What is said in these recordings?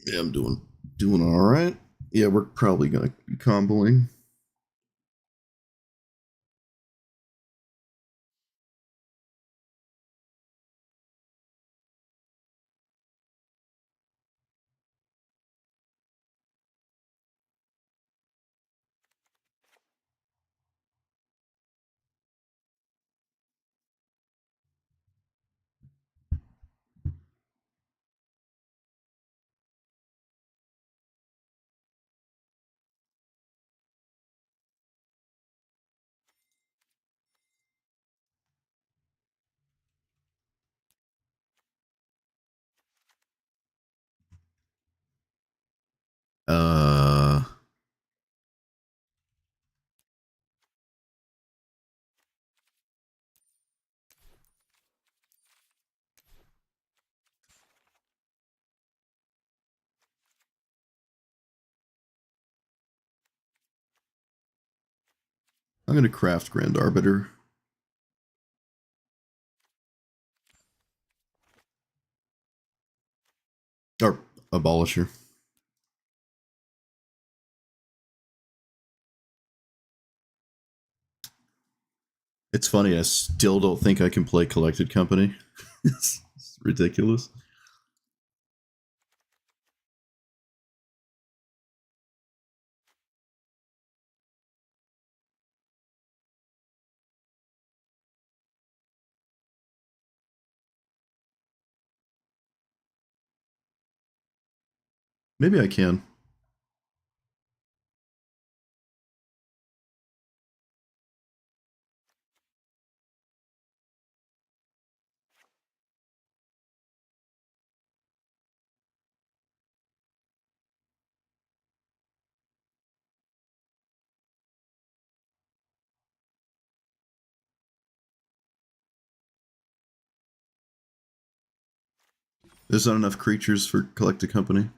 Yeah, I'm doing all right. Yeah, we're probably gonna be comboing. Uh, I'm gonna craft Grand Arbiter or Abolisher. It's funny. I still don't think I can play Collected Company. It's ridiculous. Maybe I can. There's not enough creatures for Collected Company.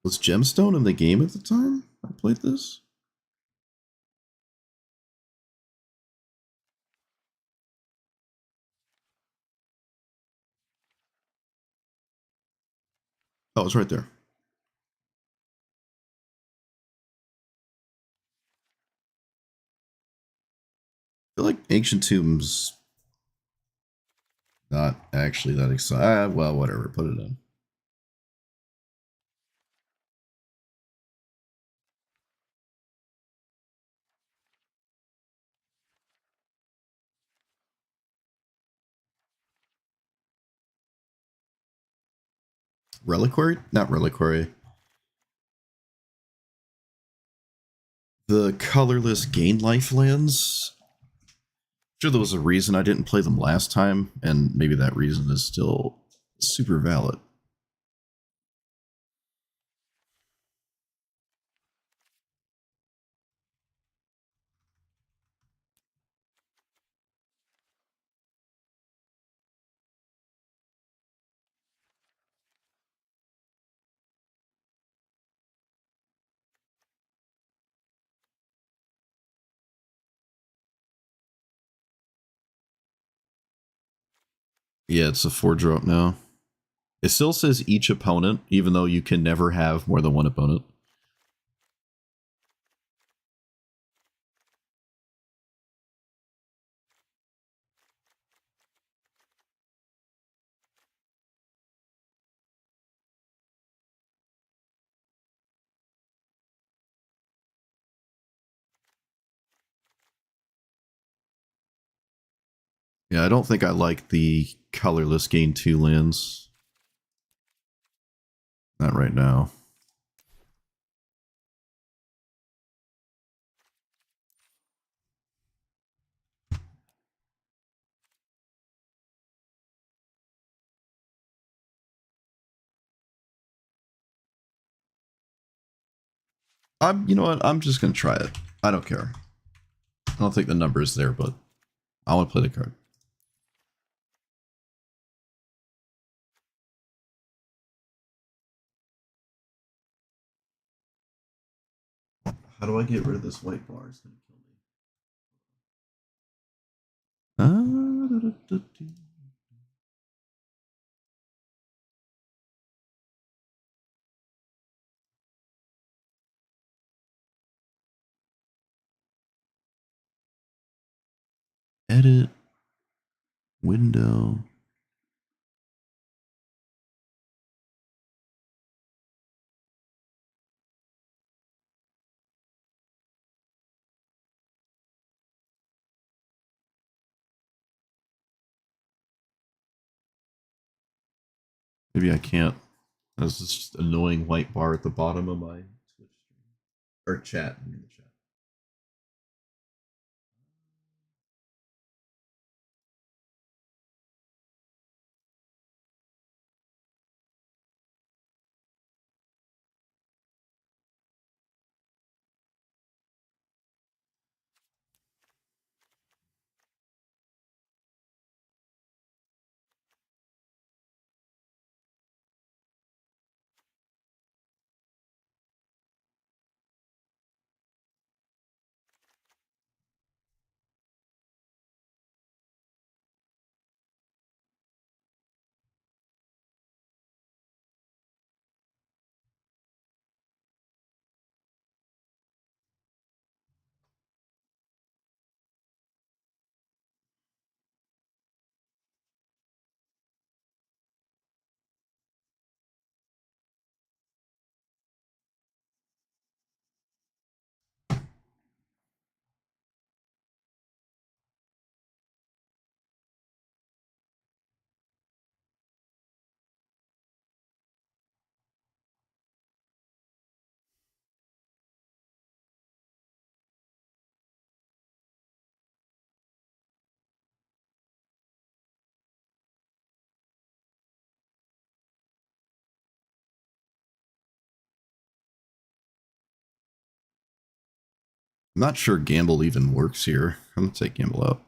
Was Gemstone in the game at the time I played this? Oh, it's right there. I feel like Ancient Tombs not actually that exciting. Well, whatever. Put it in. Reliquary? Not Reliquary. The colorless gain life lands. Sure, there was a reason I didn't play them last time, and maybe that reason is still super valid. Yeah, it's a 4 drop now. It still says each opponent, even though you can never have more than one opponent. Yeah, I don't think I like the colorless gain 2 lands. Not right now. You know what? I'm just gonna try it. I don't care. I don't think the number is there, but I want to play the card. How do I get rid of this white bar? It's gonna kill me. Edit. Window. Maybe I can't. There's this annoying white bar at the bottom of my Twitch stream. Or chat. I mean the chat. I'm not sure Gamble even works here. I'm gonna take Gamble out.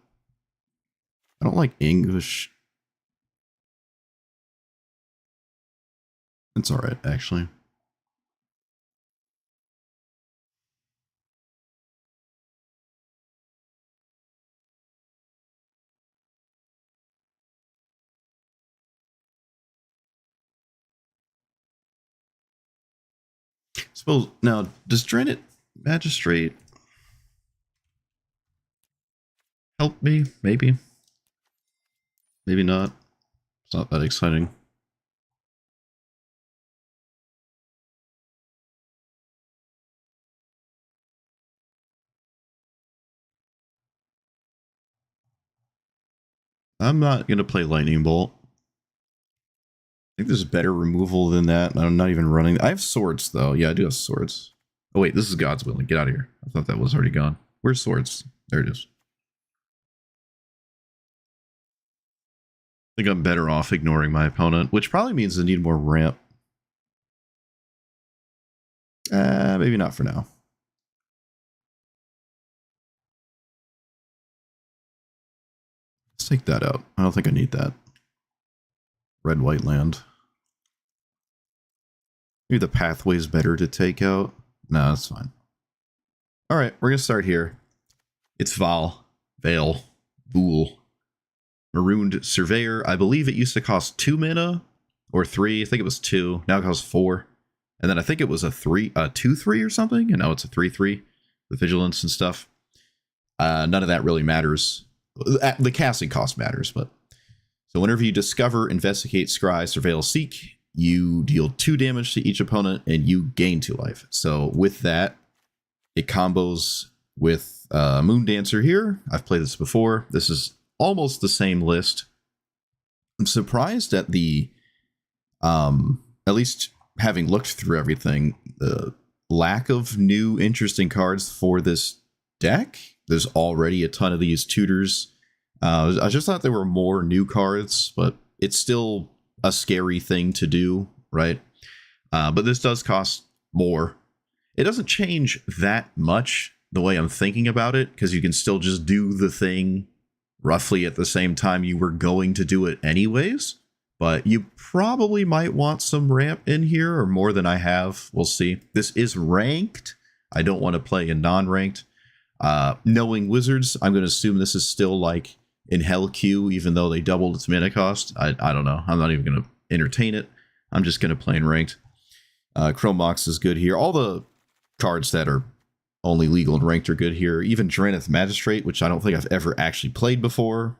I don't like English. It's alright, actually. Suppose now, does Drained Magistrate help me? Maybe. Maybe not. It's not that exciting. I'm not gonna play Lightning Bolt. I think there's better removal than that. I'm not even running. I have swords though. Yeah, I do have swords. Oh wait, this is God's Will. Get out of here. I thought that was already gone. Where's swords? There it is. I think I'm better off ignoring my opponent, which probably means I need more ramp. Maybe not for now. Let's take that out. I don't think I need that. Red white land. Maybe the pathway is better to take out. No, that's fine. All right, we're gonna start here. It's Val, Vale, Bool, Marooned Surveyor. I believe it used to cost 2 mana or 3. I think it was 2. Now it costs 4. And then I think it was a 2/3 or something, and now it's a 3/3 with vigilance and stuff. None of that really matters. The casting cost matters, but so whenever you discover, investigate, scry, surveil, seek, you deal 2 damage to each opponent and you gain 2 life. So with that, it combos with Moon Dancer here. I've played this before. This is almost the same list. I'm surprised at the, at least having looked through everything, the lack of new interesting cards for this deck. There's already a ton of these tutors. I just thought there were more new cards, but it's still a scary thing to do, right? But this does cost more. It doesn't change that much the way I'm thinking about it, because you can still just do the thing roughly at the same time you were going to do it anyways. But you probably might want some ramp in here, or more than I have. We'll see. This is ranked. I don't want to play in non-ranked. Knowing Wizards, I'm going to assume this is still like in Hell Q, even though they doubled its mana cost. I don't know. I'm not even going to entertain it. I'm just going to play in ranked. Chrome Mox is good here. All the cards that are only legal and ranked are good here. Even Drannith Magistrate, which I don't think I've ever actually played before.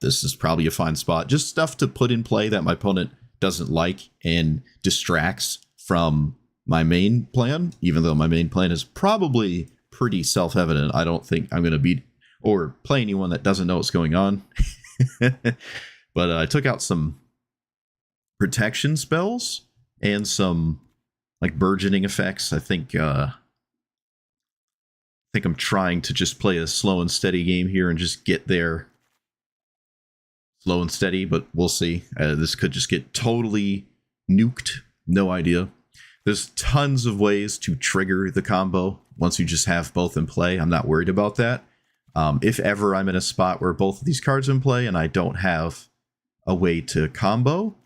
This is probably a fine spot. Just stuff to put in play that my opponent doesn't like and distracts from my main plan, even though my main plan is probably pretty self-evident. I don't think I'm going to beat or play anyone that doesn't know what's going on. But I took out some protection spells and some like burgeoning effects. I think I'm trying to just play a slow and steady game here and just get there slow and steady, but we'll see. This could just get totally nuked. No idea. There's tons of ways to trigger the combo once you just have both in play. I'm not worried about that. If ever I'm in a spot where both of these cards are in play and I don't have a way to combo,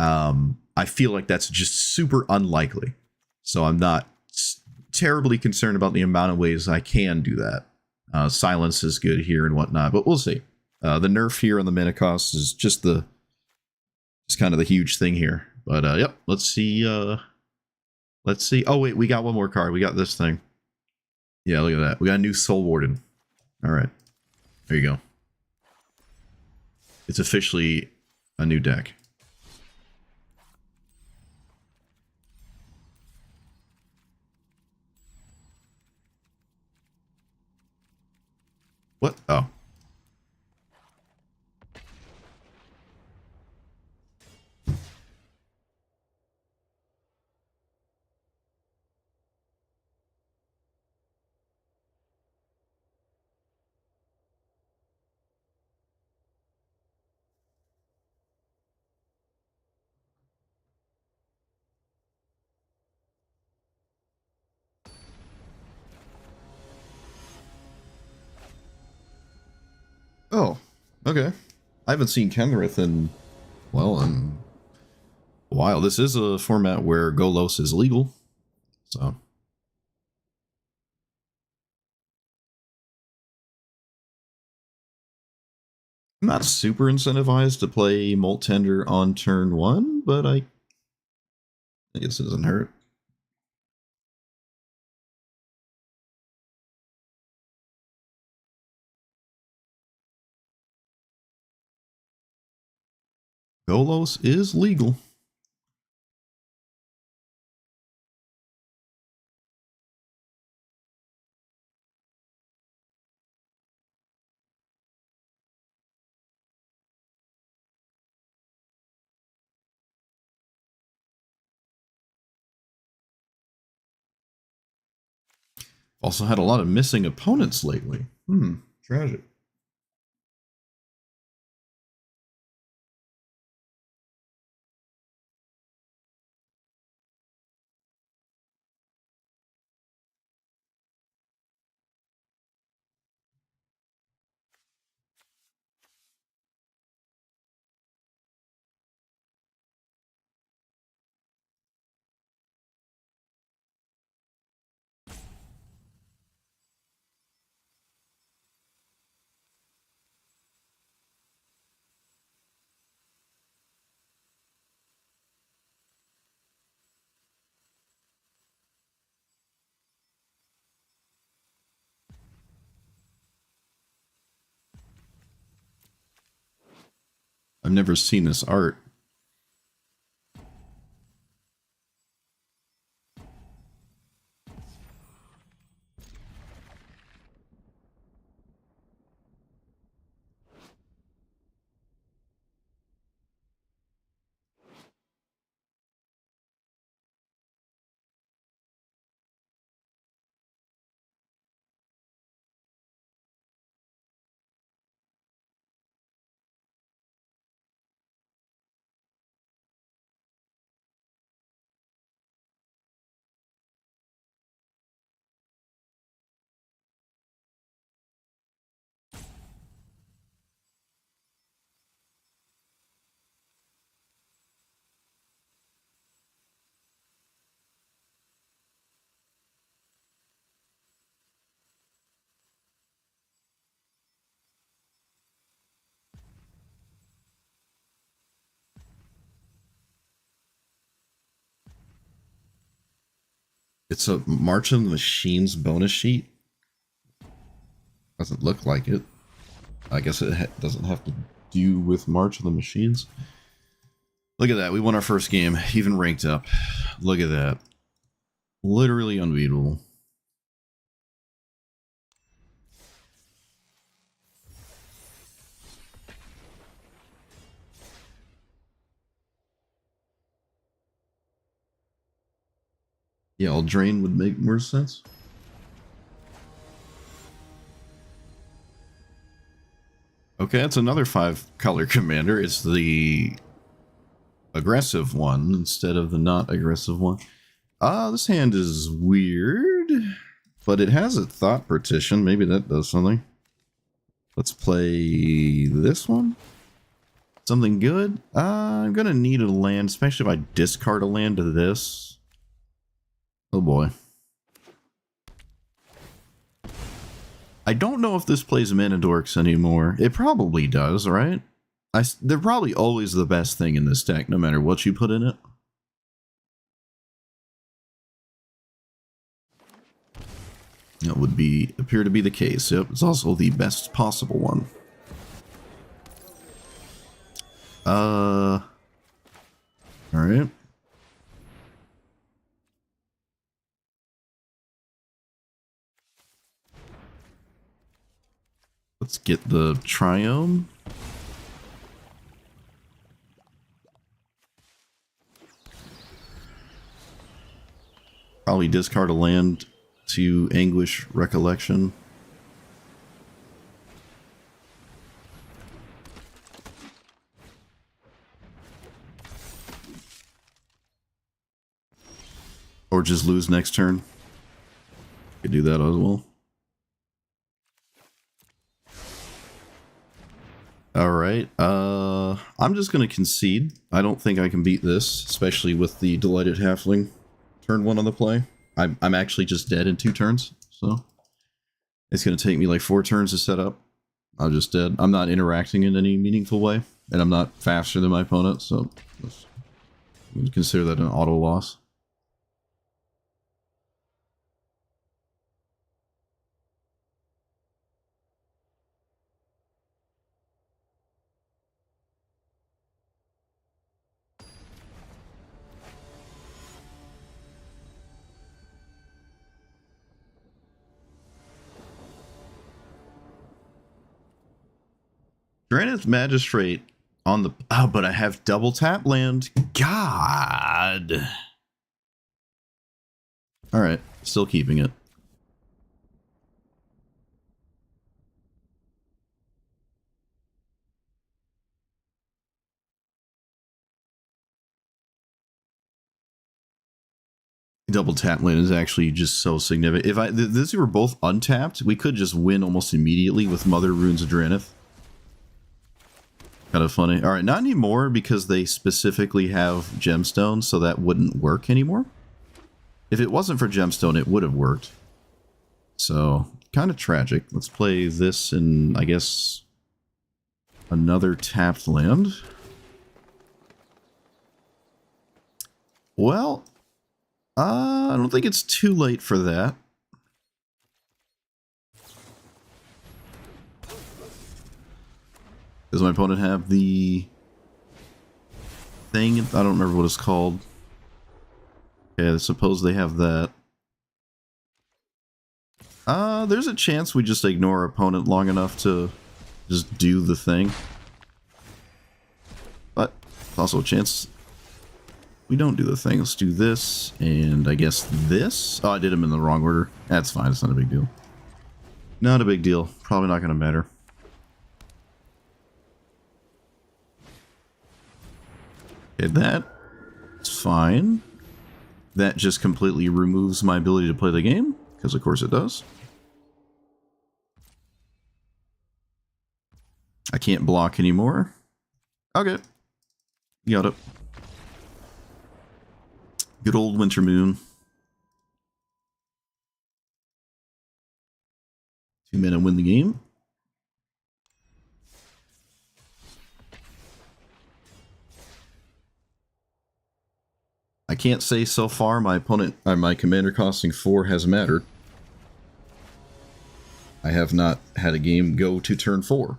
I feel like that's just super unlikely. So I'm not terribly concerned about the amount of ways I can do that. Silence is good here and whatnot, but we'll see. The nerf here on the mana cost is just kind of the huge thing here. But yep, let's see. Let's see. Oh wait, we got one more card. We got this thing. Yeah, look at that. We got a new Soul Warden. All right, there you go. It's officially a new deck. What? Oh. Oh, okay. I haven't seen Kenrith in, well, in a while. This is a format where Golos is legal, so. I'm not super incentivized to play Molt Tender on turn 1, but I guess it doesn't hurt. Golos is legal. Also had a lot of missing opponents lately. Tragic. I've never seen this art. It's a March of the Machines bonus sheet. Doesn't look like it. I guess it doesn't have to do with March of the Machines. Look at that. We won our first game, even ranked up. Look at that. Literally unbeatable. Yeah, Eldraine would make more sense. Okay, that's another 5-color commander. It's the aggressive one instead of the not aggressive one. This hand is weird, but it has a thought partition. Maybe that does something. Let's play this one. Something good. I'm gonna need a land, especially if I discard a land to this. Oh boy. I don't know if this plays Mana Dorks anymore. It probably does, right? They're probably always the best thing in this deck, no matter what you put in it. That would appear to be the case. Yep, it's also the best possible one. Alright. Let's get the Triome. Probably discard a land to Anguish Recollection. Or just lose next turn. Could do that as well. Alright, I'm just gonna concede. I don't think I can beat this, especially with the Delighted Halfling turn 1 on the play. I'm actually just dead in 2 turns, so it's gonna take me like 4 turns to set up. I'm just dead. I'm not interacting in any meaningful way, and I'm not faster than my opponent, so I'm gonna consider that an auto loss. Granite Magistrate on the... Oh, but I have double tap land. God. Alright, still keeping it. Double tap land is actually just so significant. If these were both untapped, we could just win almost immediately with Mother Runes of Drannith. Kind of funny. All right, not anymore because they specifically have Gemstone, so that wouldn't work anymore. If it wasn't for Gemstone, it would have worked. So, kind of tragic. Let's play this in, I guess, another tapped land. Well, I don't think it's too late for that. Does my opponent have the thing? I don't remember what it's called. Okay, I suppose they have that. There's a chance we just ignore our opponent long enough to just do the thing. But there's also a chance we don't do the thing. Let's do this, and I guess this? Oh, I did them in the wrong order. That's fine, it's not a big deal. Not a big deal. Probably not going to matter. Okay, that's fine. That just completely removes my ability to play the game, because of course it does. I can't block anymore. Okay. Got it. Good old Wintermoon. 2 mana win the game. I can't say so far my opponent, my commander costing 4 has mattered. I have not had a game go to turn 4.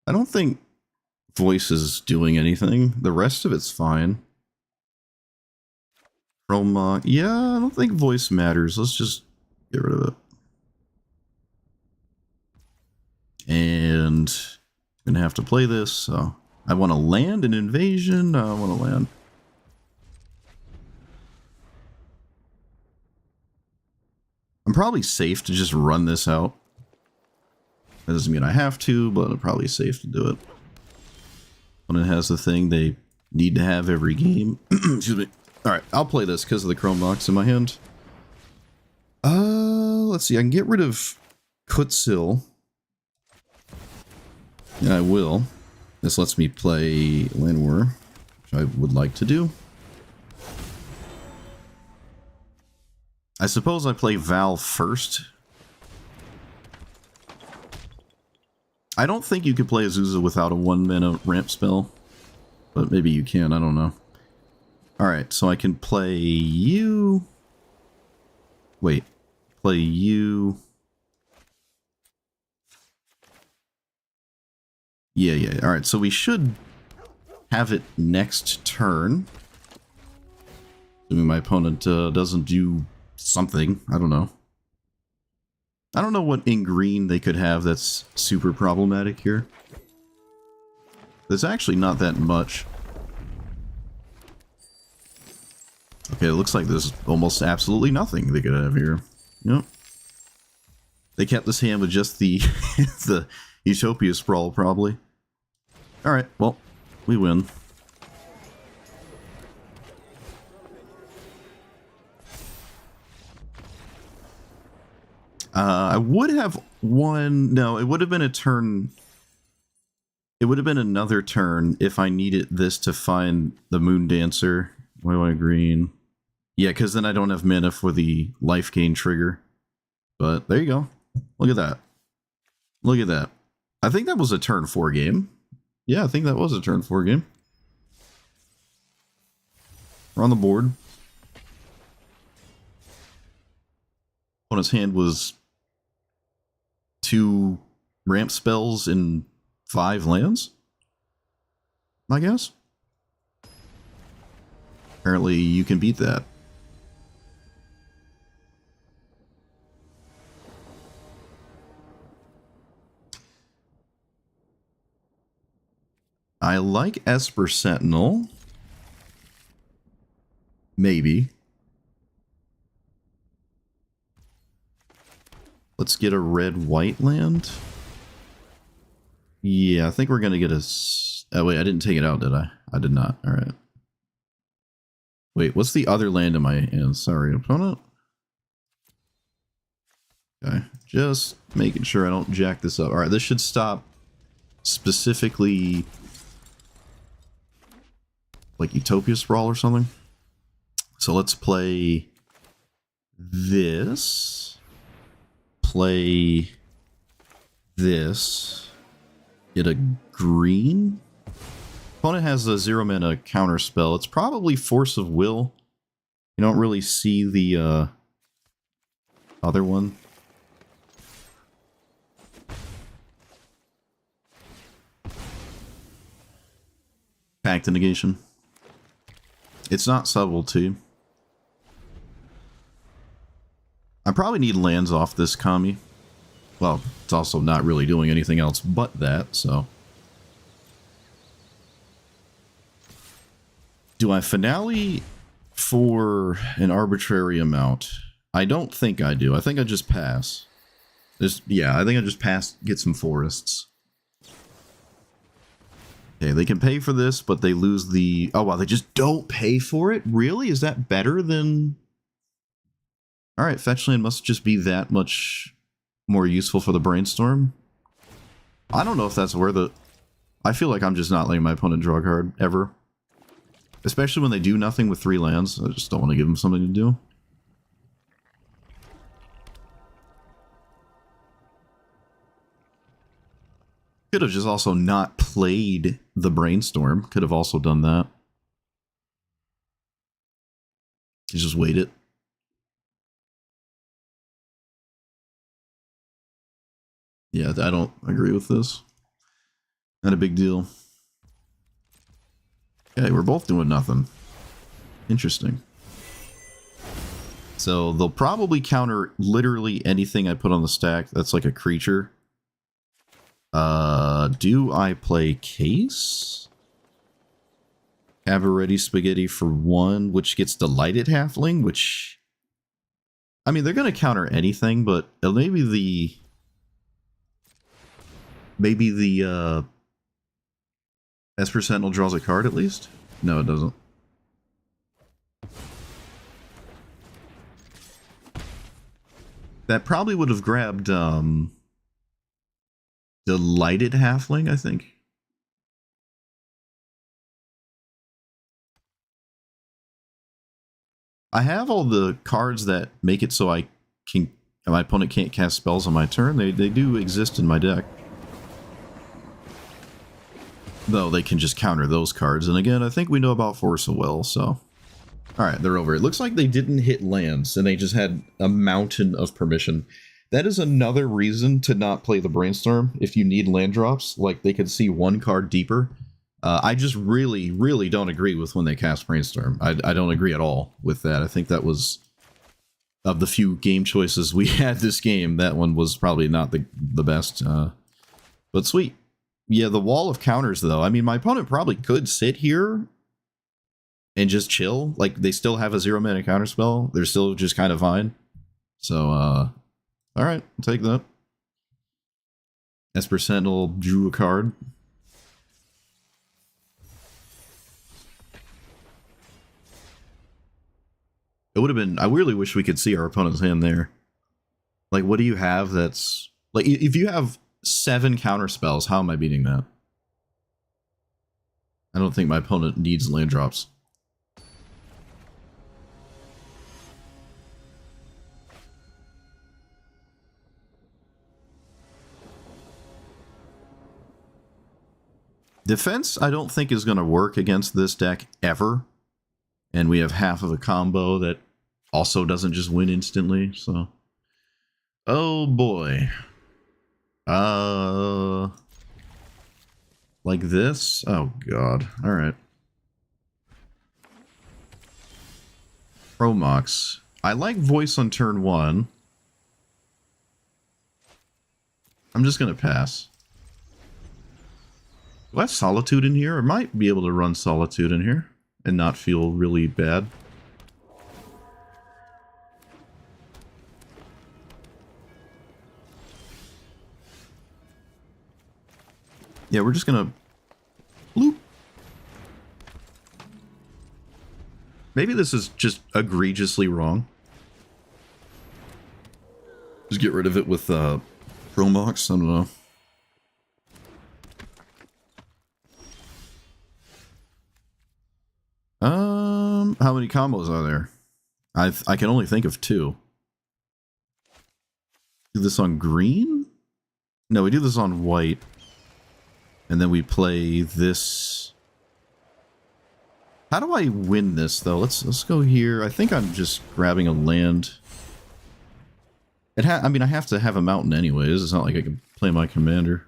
I don't think voice is doing anything. The rest of it's fine. Chroma, yeah, I don't think voice matters. Let's just get rid of it. And I'm gonna have to play this, so I want to land an invasion. No, I want to land. I'm probably safe to just run this out. That doesn't mean I have to, but I'm probably safe to do it. When it has the thing they need to have every game. Excuse me. Alright, I'll play this because of the Chrome box in my hand. Let's see, I can get rid of Kutsil. And I will. This lets me play Land War, which I would like to do. I suppose I play Val first. I don't think you could play Azusa without a 1-mana ramp spell. But maybe you can, I don't know. Alright, so I can play you... Wait. Play you... Yeah. Alright, so we should have it next turn. Assuming my opponent doesn't do something. I don't know. I don't know what in green they could have that's super problematic here. There's actually not that much. Okay, it looks like there's almost absolutely nothing they could have here. Yep. They kept this hand with just the the Utopia Sprawl, probably. Alright, well, we win. I would have won... No, it would have been a turn... It would have been another turn if I needed this to find the Moon Dancer. Why do I green? Yeah, because then I don't have mana for the life gain trigger. But there you go. Look at that. Look at that. I think that was a turn 4 game. Yeah, I think that was a turn 4 game. We're on the board. Opponent's hand was 2 ramp spells in 5 lands, I guess. Apparently you can beat that. I like Esper Sentinel. Maybe. Let's get a red-white land. Yeah, I think we're going to get a... Oh, wait, I didn't take it out, did I? I did not. All right. Wait, what's the other land in my hand? Sorry, opponent. Okay, just making sure I don't jack this up. All right, this should stop specifically like Utopia Sprawl or something. So let's play this. Play this. Get a green. Opponent has a 0-mana counter spell. It's probably Force of Will. You don't really see the other one. Pact Negation. It's not subtlety. I probably need lands off this Kami. Well, it's also not really doing anything else but that, so... Do I finale for an arbitrary amount? I don't think I do. I think I just pass. Yeah, I think I just pass, get some forests. Okay, they can pay for this, but they lose the... Oh, wow, they just don't pay for it? Really? Is that better than... Alright, Fetchland must just be that much more useful for the Brainstorm. I don't know if that's where the... I feel like I'm just not letting my opponent draw a card, ever. Especially when they do nothing with 3 lands. I just don't want to give them something to do. Could have just also not played the Brainstorm. Could have also done that. You just wait it. Yeah, I don't agree with this. Not a big deal. Okay, we're both doing nothing. Interesting. So they'll probably counter literally anything I put on the stack that's like a creature. Do I play Case? Cabaretti Spaghetti for 1, which gets Delighted Halfling, which... I mean, they're going to counter anything, but maybe the... Esper Sentinel draws a card at least? No, it doesn't. That probably would have grabbed Delighted Halfling, I think. I have all the cards that make it so my opponent can't cast spells on my turn. They do exist in my deck. Though they can just counter those cards. And again, I think we know about Force of Will, so... Alright, they're over. It looks like they didn't hit lands, and they just had a mountain of permission. That is another reason to not play the Brainstorm if you need land drops. Like, they could see 1 card deeper. I just really, really don't agree with when they cast Brainstorm. I don't agree at all with that. I think that was... Of the few game choices we had this game, that one was probably not the best. But sweet. Yeah, the wall of counters, though. I mean, my opponent probably could sit here and just chill. Like, they still have a 0-mana counterspell. They're still just kind of fine. So, alright, I'll take that. Esper Sentinel drew a card. It would have been... I really wish we could see our opponent's hand there. Like, what do you have that's... Like, if you have 7 counter spells, how am I beating that? I don't think my opponent needs land drops. Defense, I don't think is going to work against this deck ever. And we have half of a combo that also doesn't just win instantly, so... Oh boy. Like this? Oh god. Alright. Promox. I like voice on turn 1. I'm just gonna pass. Do I have Solitude in here? I might be able to run Solitude in here and not feel really bad. Yeah, we're just gonna... Bloop. Maybe this is just egregiously wrong. Just get rid of it with Promox, I don't know. How many combos are there? I can only think of 2. Do this on green? No, we do this on white. And then we play this. How do I win this though? Let's go here. I think I'm just grabbing a land. I mean, I have to have a mountain anyways. It's not like I can play my commander.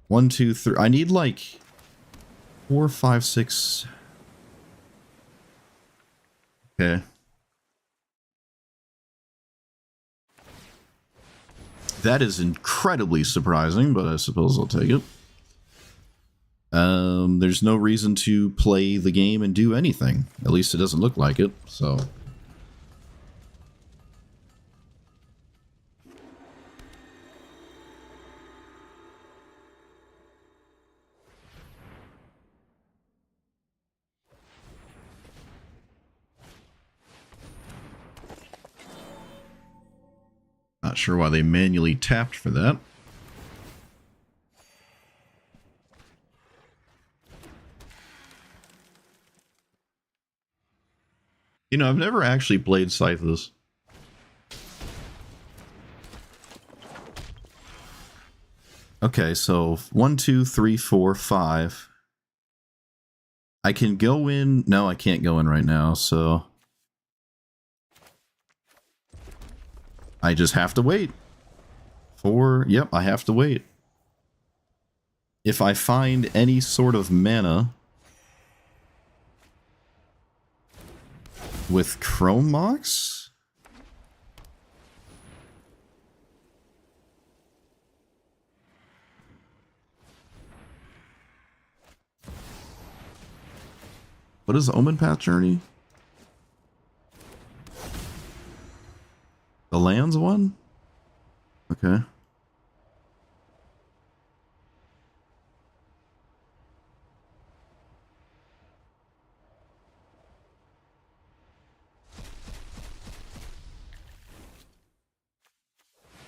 1, 2, 3. I need like 4, 5, 6. Okay. That is incredibly surprising, but I suppose I'll take it. There's no reason to play the game and do anything. At least it doesn't look like it, so... Not sure why they manually tapped for that. You know, I've never actually played Scythes. Okay, so 1, 2, 3, 4, 5. I can go in. No, I can't go in right now, so I just have to wait. Yep, I have to wait. If I find any sort of mana with Chrome Mox? What is Omen Path Journey? The lands one? Okay.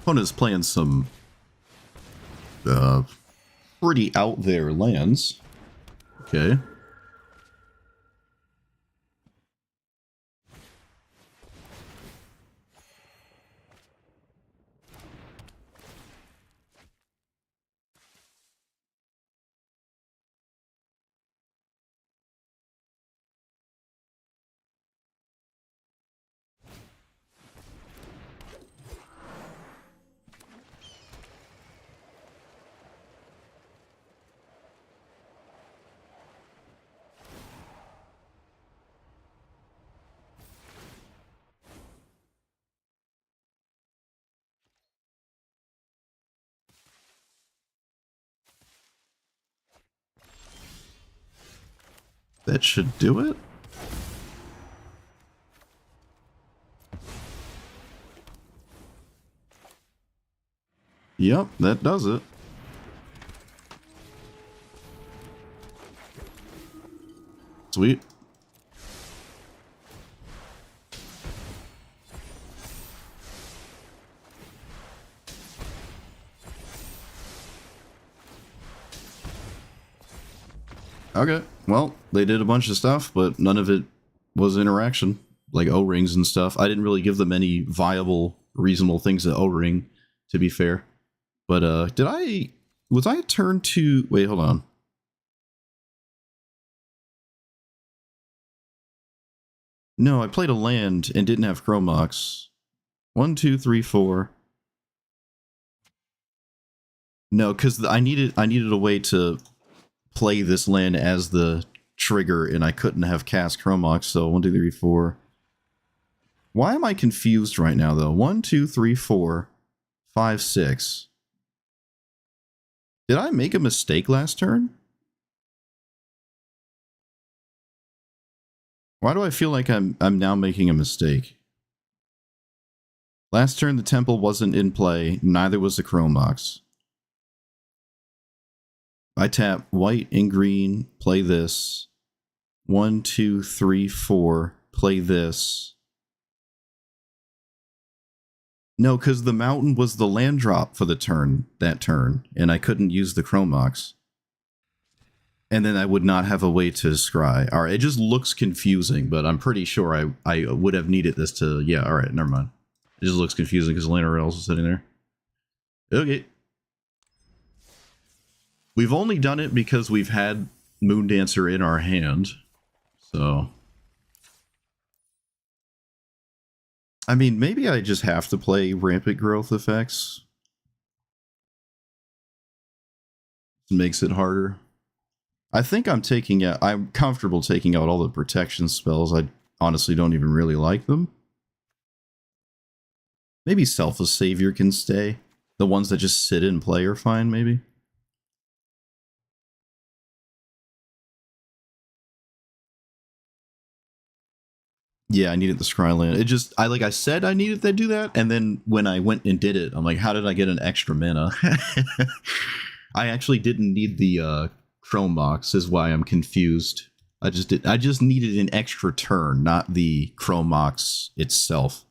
Opponent's playing some pretty out there lands. Okay. That should do it. Yep, that does it. Sweet. Okay, well, they did a bunch of stuff, but none of it was interaction, like O-rings and stuff. I didn't really give them any viable, reasonable things to O-ring, to be fair. But, was I turned to, wait, hold on. No, I played a land and didn't have Chrome Mox. 1, 2, 3, 4. No, because I needed a way to play this land as the trigger, and I couldn't have cast Chrome Mox, so 1, 2, 3, 4. Why am I confused right now, though? 1, 2, 3, 4, 5, 6. Did I make a mistake last turn? Why do I feel like I'm now making a mistake? Last turn the temple wasn't in play, neither was the Chrome Mox. I tap white and green, play this. 1, 2, 3, 4, play this. No, because the mountain was the land drop for the turn, that turn, and I couldn't use the Chrome Mox. And then I would not have a way to scry. Alright, it just looks confusing, but I'm pretty sure I would have needed this to... Yeah, alright, never mind. It just looks confusing because Lana Rails is sitting there. Okay. We've only done it because we've had Moondancer in our hand, so... I mean, maybe I just have to play Rampant Growth effects. It makes it harder. I think I'm comfortable taking out all the protection spells. I honestly don't even really like them. Maybe Selfless Savior can stay. The ones that just sit in play are fine, maybe. Yeah, I needed the Scryland. It just, like I said I needed to do that, and then when I went and did it, I'm like, how did I get an extra mana? I actually didn't need the Chrome Mox, is why I'm confused. I just needed an extra turn, not the Chrome Mox itself.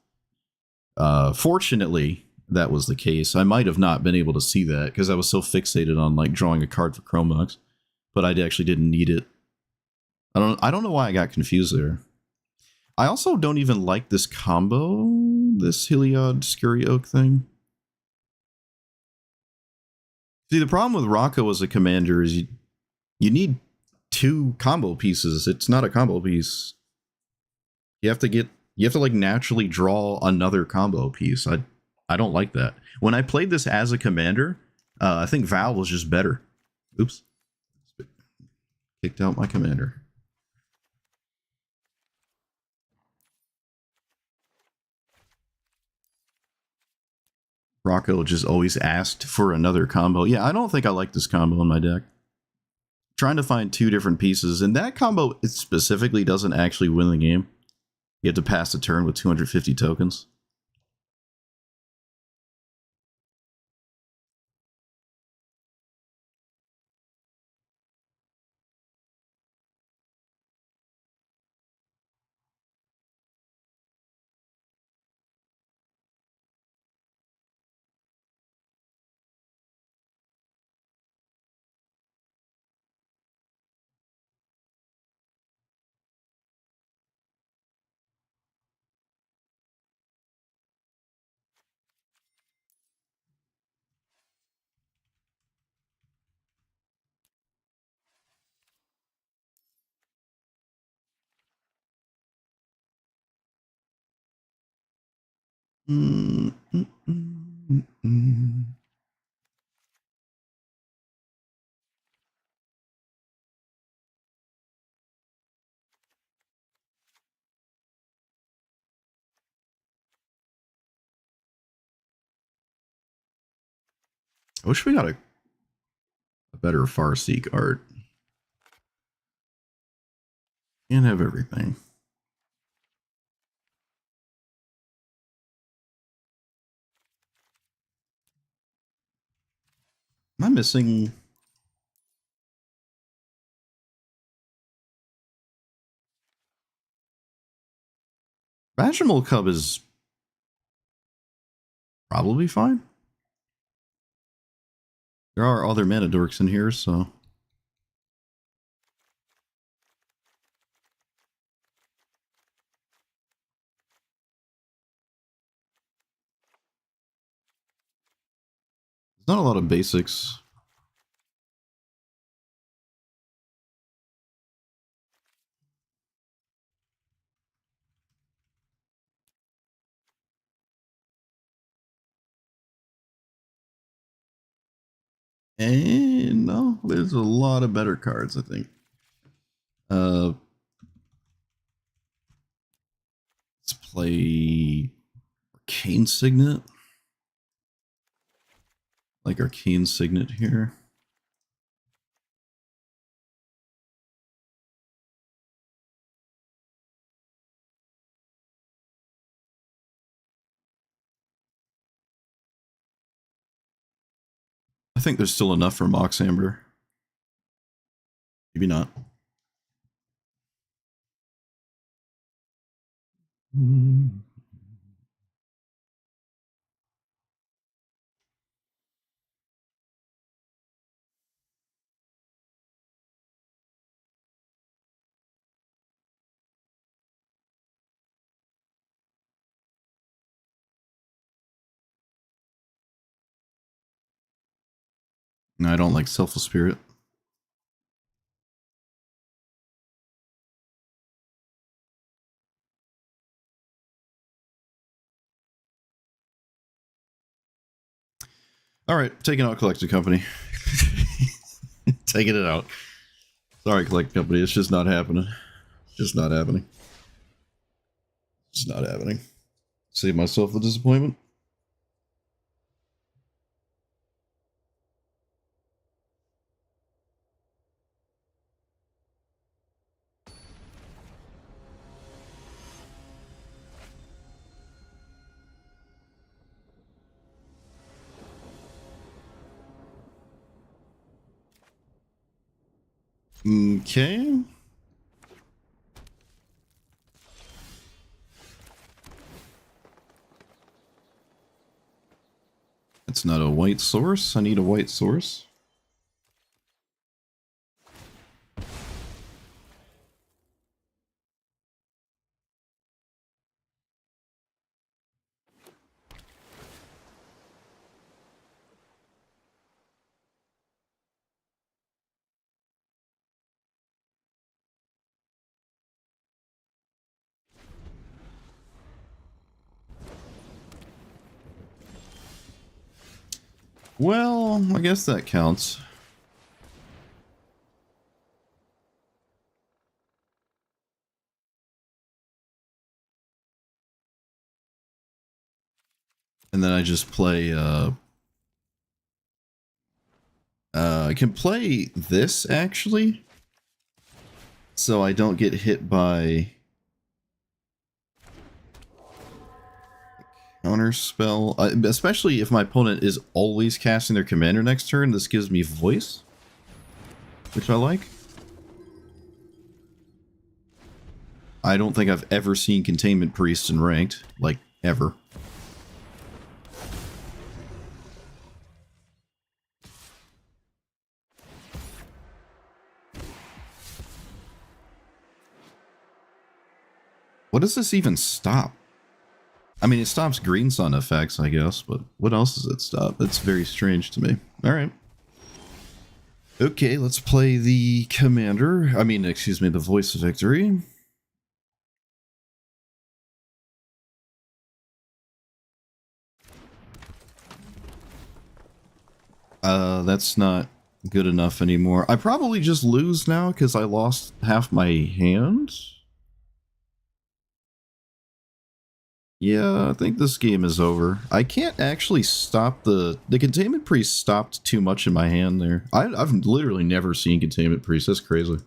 Fortunately, that was the case. I might have not been able to see that, because I was so fixated on like drawing a card for Chrome Mox, but I actually didn't need it. I don't know why I got confused there. I also don't even like this combo, this Heliod Scurry Oak thing. See, the problem with Rocco as a commander is you need 2 combo pieces. It's not a combo piece. You have to like naturally draw another combo piece. I don't like that. When I played this as a commander, I think Val was just better. Oops. Kicked out my commander. Rocco just always asked for another combo. Yeah, I don't think I like this combo in my deck. Trying to find 2 different pieces, and that combo it specifically doesn't actually win the game. You have to pass the turn with 250 tokens. I wish we got a better Farseek art. Can't have everything. Am I missing? Bashful Cub is probably fine. There are other mana dorks in here, so. There's not a lot of basics. And no, there's a lot of better cards, I think. Let's play Arcane Signet. Like Arcane Signet here. I think there's still enough for Mox Amber. Maybe not. No, I don't like Selfless Spirit. All right, taking out Collected Company. Taking it out. Sorry, Collected Company. It's just not happening. Just not happening. It's not happening. Save myself the disappointment. Okay. It's not a white source. I need a white source. Well, I guess that counts. And then I just play, I can play this, actually. So I don't get hit by counter spell. Especially if my opponent is always casting their commander next turn, this gives me voice, which I like. I don't think I've ever seen Containment Priest in ranked, like, ever. What does this even stop? I mean, it stops green sun effects, I guess, but what else does it stop? That's very strange to me. Alright. Okay, let's play the commander. I mean, excuse me, the voice of victory. That's not good enough anymore. I probably just lose now because I lost half my hand. Yeah, I think this game is over. I can't actually stop the Containment Priest stopped too much in my hand there. I've literally never seen Containment Priest. That's crazy.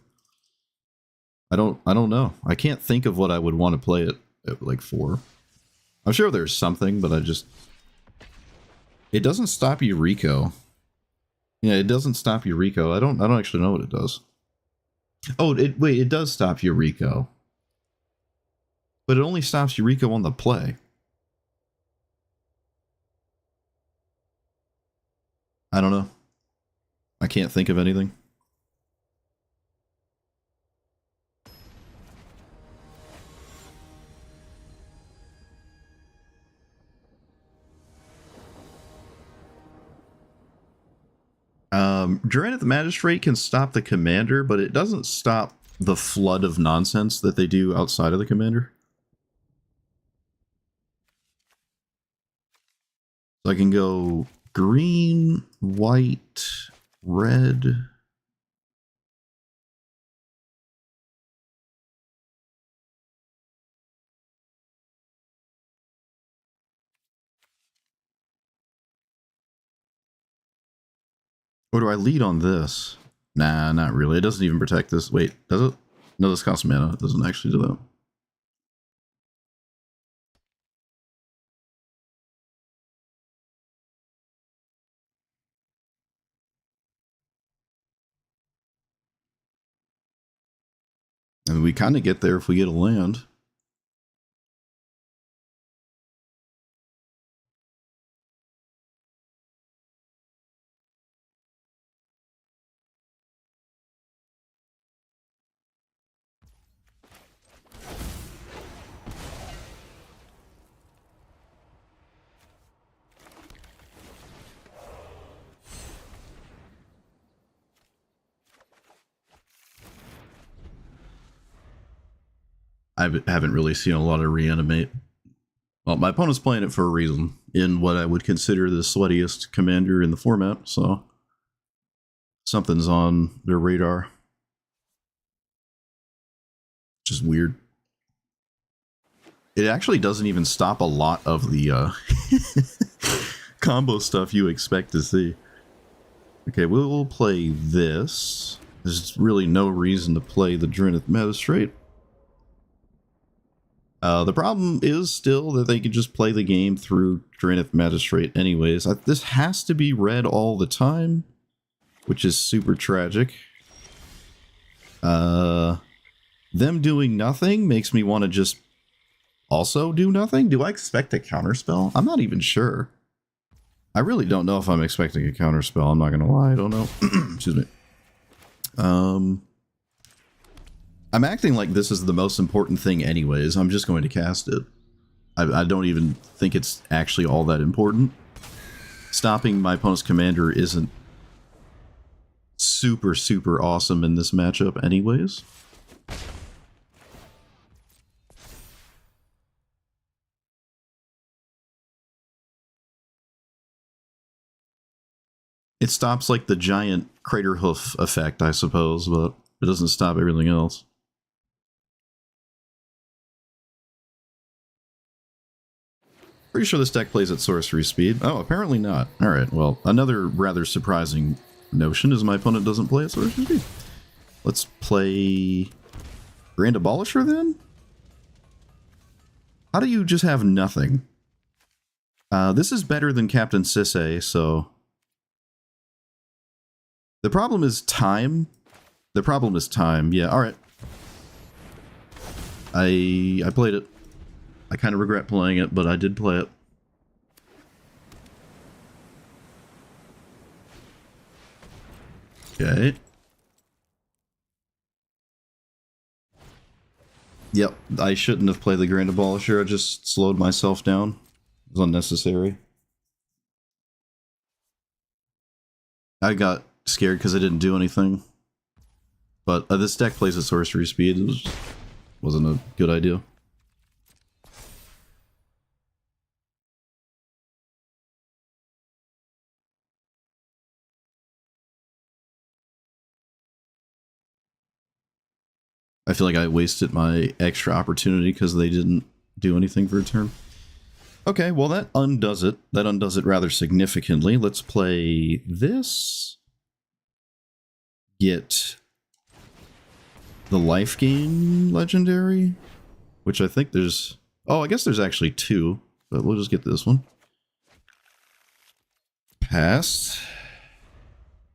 I don't know. I can't think of what I would want to play it at like 4. I'm sure there's something, but it doesn't stop Eureka. Yeah, it doesn't stop Eureka. I don't actually know what it does. Oh, wait, it does stop Eureka. But it only stops Eureka on the play. I don't know. I can't think of anything. Draenith Magistrate can stop the commander, but it doesn't stop the flood of nonsense that they do outside of the commander. So I can go green, white, red. Or do I lead on this? Nah, not really. It doesn't even protect this. Wait, does it? No, this costs mana. It doesn't actually do that. And we kind of get there if we get a land. I haven't really seen a lot of reanimate. Well, my opponent's playing it for a reason, in what I would consider the sweatiest commander in the format, so something's on their radar. Which is weird. It actually doesn't even stop a lot of the combo stuff you expect to see. Okay, we'll play this. There's really no reason to play the Draenith Magistrate. The problem is still that they can just play the game through Draenith Magistrate anyways. This has to be read all the time, which is super tragic. Them doing nothing makes me want to just also do nothing? Do I expect a counterspell? I'm not even sure. I really don't know if I'm expecting a counterspell. I'm not going to lie. I don't know. Excuse me. I'm acting like this is the most important thing anyways. I'm just going to cast it. I don't even think it's actually all that important. Stopping my opponent's commander isn't super, super awesome in this matchup anyways. It stops like the giant crater hoof effect, I suppose, but it doesn't stop everything else. Pretty sure this deck plays at sorcery speed. Oh, apparently not. Alright, well, another rather surprising notion is my opponent doesn't play at sorcery speed. Let's play Grand Abolisher then? How do you just have nothing? This is better than Captain Sisay, so... The problem is time. The problem is time. Yeah, alright. I played it. I kind of regret playing it, but I did play it. Okay. Yep, I shouldn't have played the Grand Abolisher. I just slowed myself down. It was unnecessary. I got scared because I didn't do anything. But this deck plays at sorcery speed. It wasn't a good idea. I feel like I wasted my extra opportunity because they didn't do anything for a turn. Okay, well that undoes it. That undoes it rather significantly. Let's play this. Get the life gain legendary, which I think there's... Oh, I guess there's actually two, but we'll just get this one. Pass.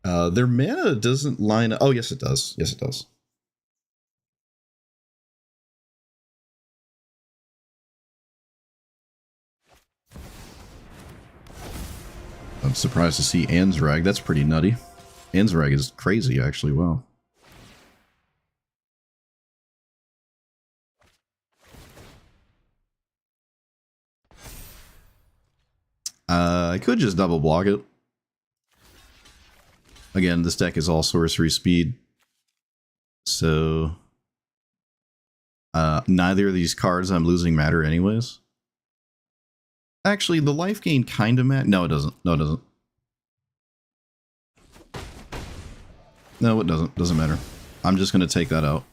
Their mana doesn't line up. Oh, yes it does. Yes it does. I'm surprised to see Anzrag. That's pretty nutty. Anzrag is crazy, actually. Wow. I could just double block it. Again, this deck is all sorcery speed. So... neither of these cards I'm losing matter anyways. Actually, the life gain kind of matters. No, it doesn't. No, it doesn't. No, it doesn't. Doesn't matter. I'm just going to take that out.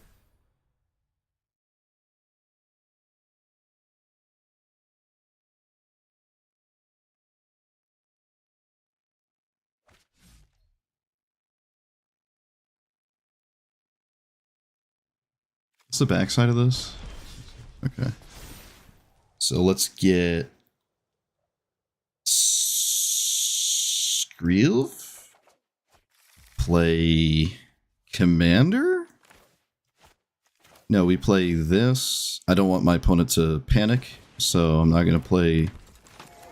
What's the backside of this? Okay. So let's get... Skriv? Play Commander? No, we play this. I don't want my opponent to panic, so I'm not going to play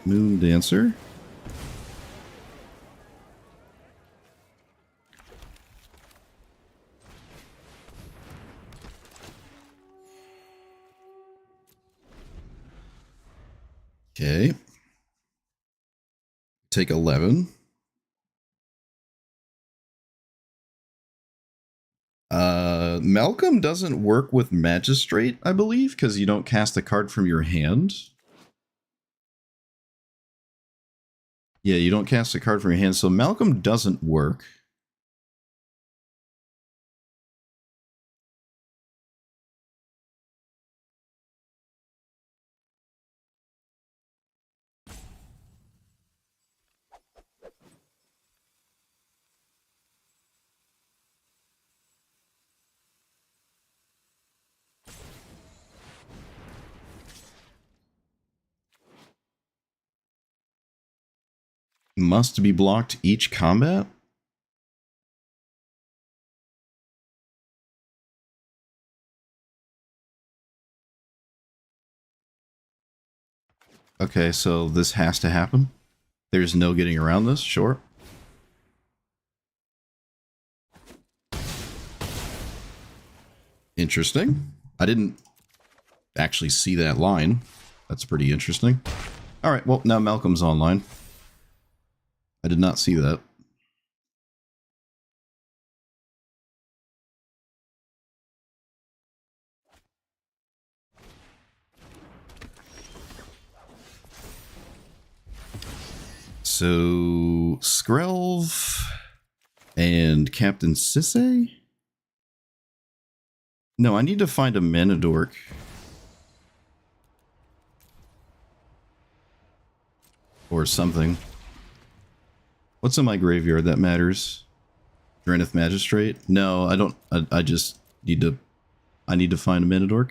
Moon Dancer. Okay. Take 11. Malcolm doesn't work with Magistrate, I believe, because you don't cast a card from your hand. Yeah, you don't cast a card from your hand, so Malcolm doesn't work. Must be blocked each combat? Okay, so this has to happen. There's no getting around this, sure. Interesting. I didn't actually see that line. That's pretty interesting. Alright, well, now Malcolm's online. I did not see that. so Skrelv and Captain Sisse? No, I need to find a Manadork. Or something. What's in my graveyard that matters? Dranith Magistrate? No, I don't. I just need to... I need to find a Manadork.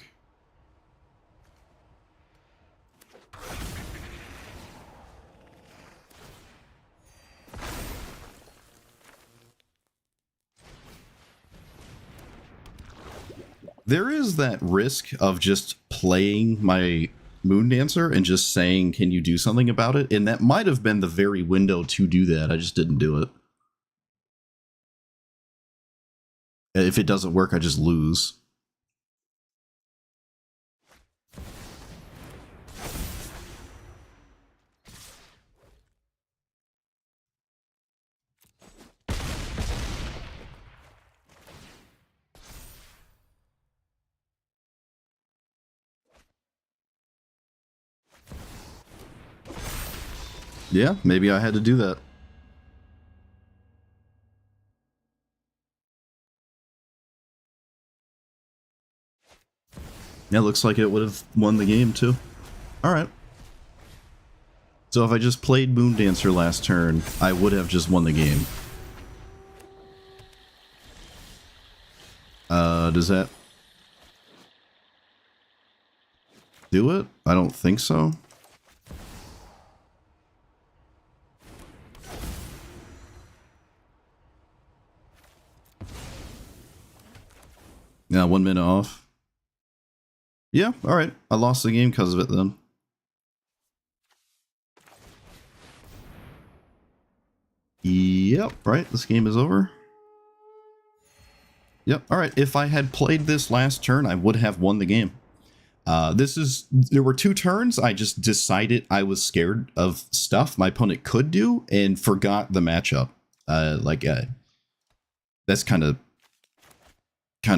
There is that risk of just playing my Moondancer and just saying, can you do something about it? And that might have been the very window to do that. I just didn't do it. If it doesn't work, I just lose. Yeah, maybe I had to do that. Yeah, looks like it would have won the game too. Alright. So if I just played Moondancer last turn, I would have just won the game. Does that do it? I don't think so. Yeah, 1 minute off. Yeah, alright. I lost the game because of it then. Yep, right. This game is over. Yep, alright. If I had played this last turn, I would have won the game. There were 2 turns. I just decided I was scared of stuff my opponent could do and forgot the matchup. That's kind of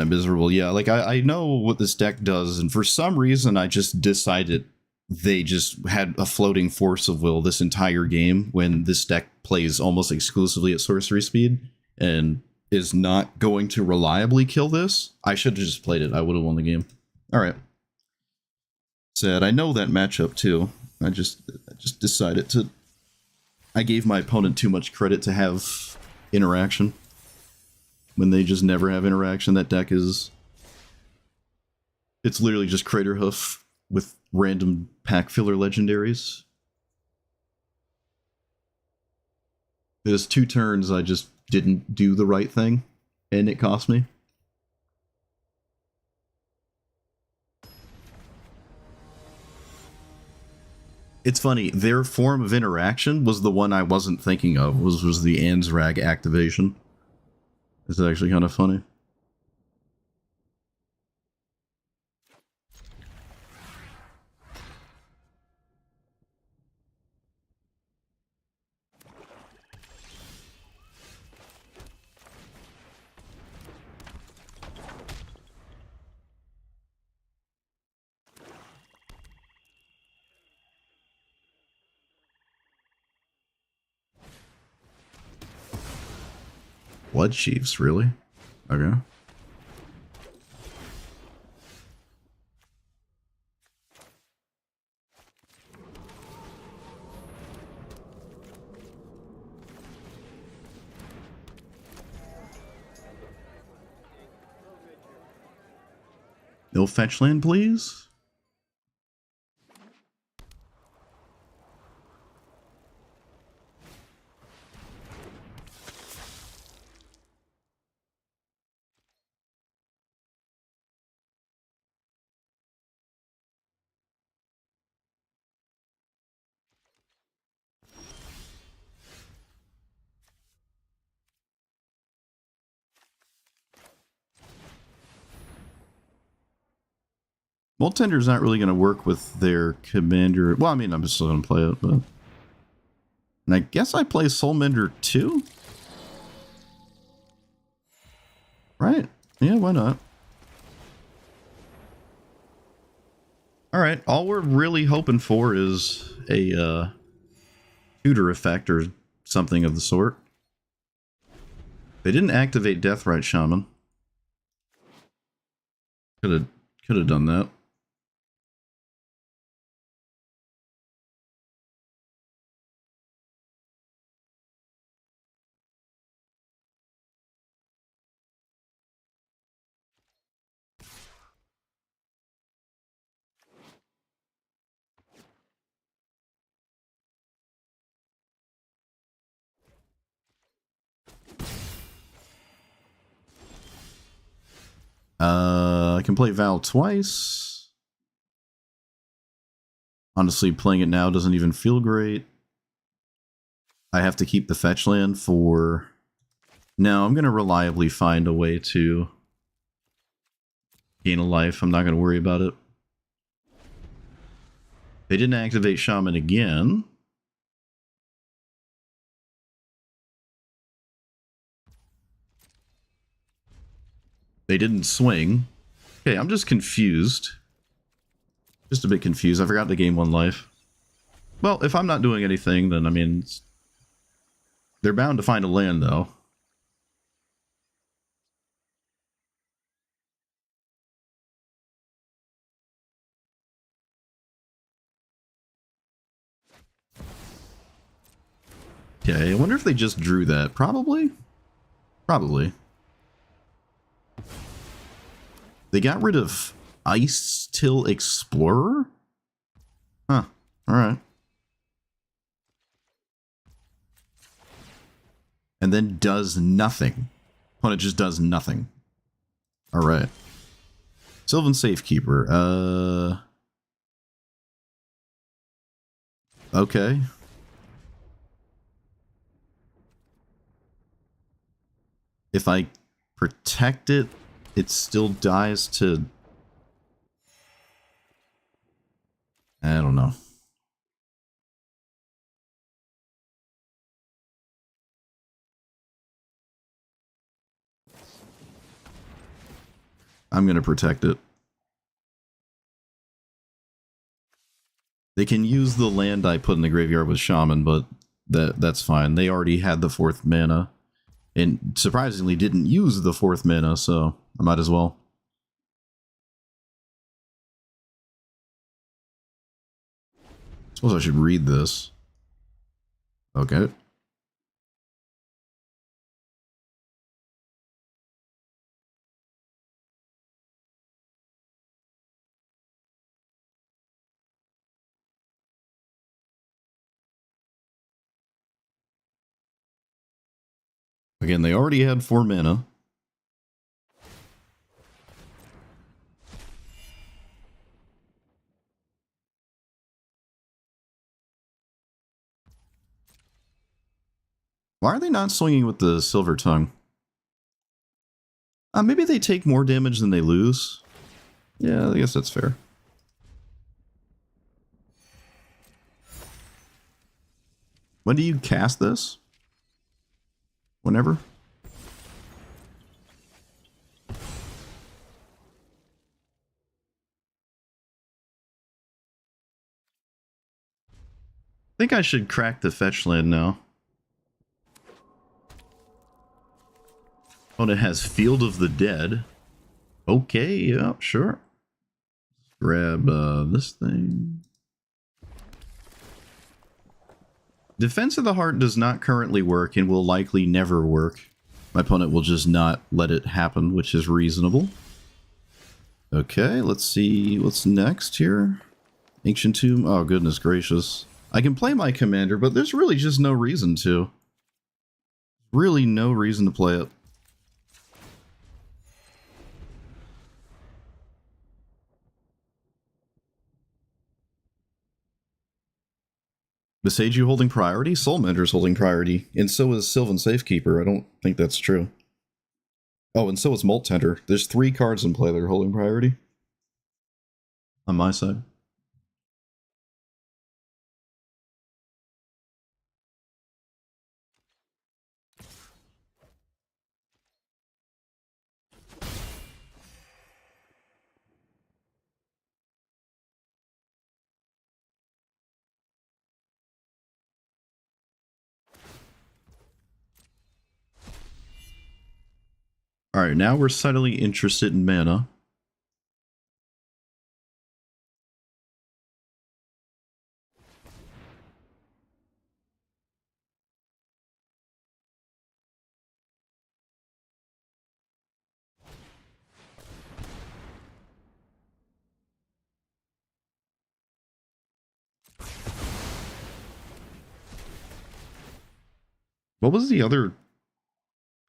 miserable. Yeah, like I know what this deck does, and for some reason I just decided they just had a floating force of will this entire game when this deck plays almost exclusively at sorcery speed and is not going to reliably kill this. I should have just played it. I would have won the game. All right. Said I know that matchup too. I just decided to. I gave my opponent too much credit to have interaction. When they just never have interaction, that deck is... It's literally just Craterhoof with random pack filler legendaries. There's 2 turns I just didn't do the right thing, and it cost me. It's funny, their form of interaction was the one I wasn't thinking of, was the Anzrag activation. It's actually kind of funny. Blood Chiefs, really? Okay. No fetch land, please? Molt Tender's not really going to work with their commander. Well, I mean, I'm still going to play it, but... And I guess I play Soulmender too? Right. Yeah, why not? Alright, all we're really hoping for is a tutor effect or something of the sort. They didn't activate Deathrite Shaman. Could have done that. I can play Val twice. Honestly, playing it now doesn't even feel great. I have to keep the fetch land for... No, I'm going to reliably find a way to gain a life. I'm not going to worry about it. They didn't activate Shaman again. They didn't swing. Okay, I'm just confused. Just a bit confused. I forgot to gain 1 life. Well, if I'm not doing anything, then, I mean... They're bound to find a land, though. Okay, I wonder if they just drew that. Probably. Probably. They got rid of Ice Till Explorer? Huh. Alright. And then does nothing. Opponent just does nothing. Alright. Sylvan Safekeeper. Okay. If I protect it, it still dies to... I don't know. I'm going to protect it. They can use the land I put in the graveyard with Shaman, but that's fine. They already had the 4th mana. And surprisingly didn't use the 4th mana, so I might as well. Suppose I should read this. Okay. Again, they already had 4 mana. Why are they not swinging with the Silver Tongue? Maybe they take more damage than they lose. Yeah, I guess that's fair. When do you cast this? Whenever? I think I should crack the fetch land now. Oh, and it has Field of the Dead. Okay, yeah, sure. Grab this thing. Defense of the Heart does not currently work and will likely never work. My opponent will just not let it happen, which is reasonable. Okay, let's see what's next here. Ancient Tomb. Oh, goodness gracious. I can play my commander, but there's really just no reason to. Really no reason to play it. Beseiju holding priority? Soulmender's holding priority. And so is Sylvan Safekeeper. I don't think that's true. Oh, and so is Molt Tender. There's 3 cards in play that are holding priority. On my side. Alright, now we're suddenly interested in mana. What was the other...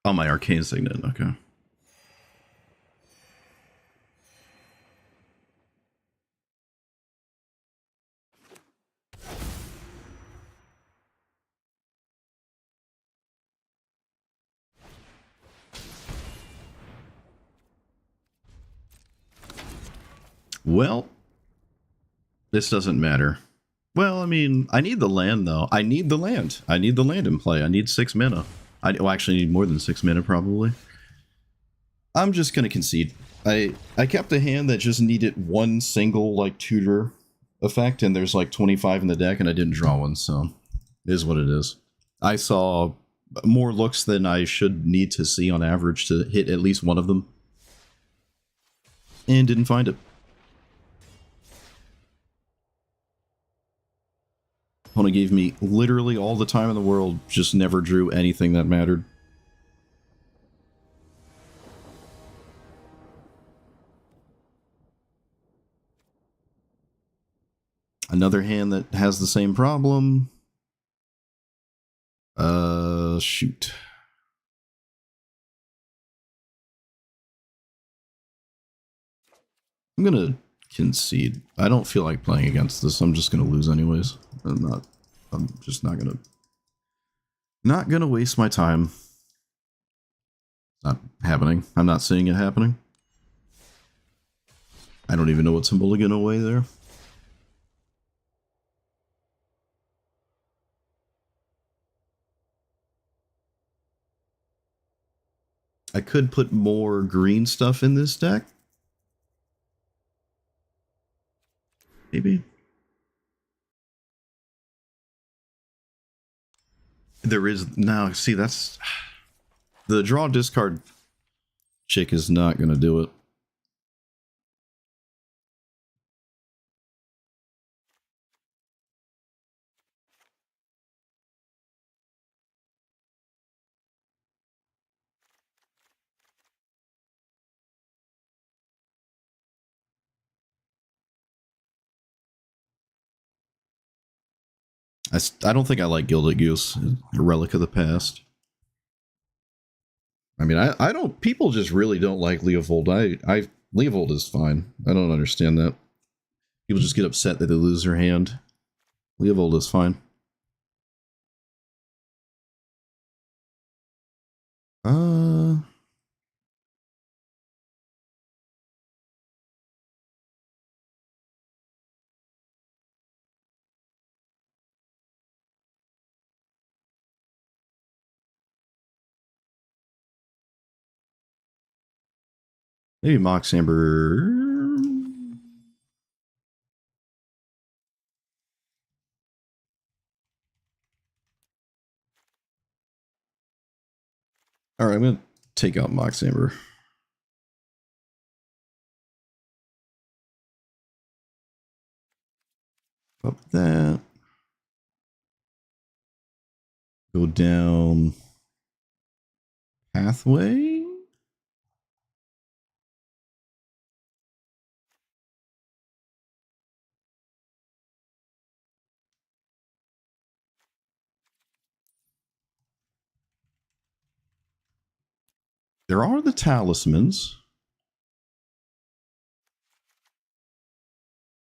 Oh, my Arcane Signet, okay. Well, this doesn't matter. Well, I mean, I need the land, though. I need the land. I need the land in play. I need 6 mana. I actually need more than 6 mana, probably. I'm just going to concede. I kept a hand that just needed one single, like, tutor effect, and there's, like, 25 in the deck, and I didn't draw one, so it is what it is. I saw more looks than I should need to see on average to hit at least one of them, and didn't find it. Opponent gave me literally all the time in the world, just never drew anything that mattered. Another hand that has the same problem. Shoot. I'm gonna concede. I don't feel like playing against this. I'm just gonna lose anyways. I'm just not gonna waste my time. It's not happening. I'm not seeing it happening. I don't even know what's mulligan away there. I could put more green stuff in this deck. Maybe. There is now. See, that's the draw discard chick is not going to do it. I don't think I like Gilded Goose, a relic of the past. I mean, I don't. People just really don't like Leovold. Leovold is fine. I don't understand that. People just get upset that they lose their hand. Leovold is fine. Maybe Mox Amber. All right, I'm gonna take out Mox Amber. Up that. Go down. Pathway. There are the talismans.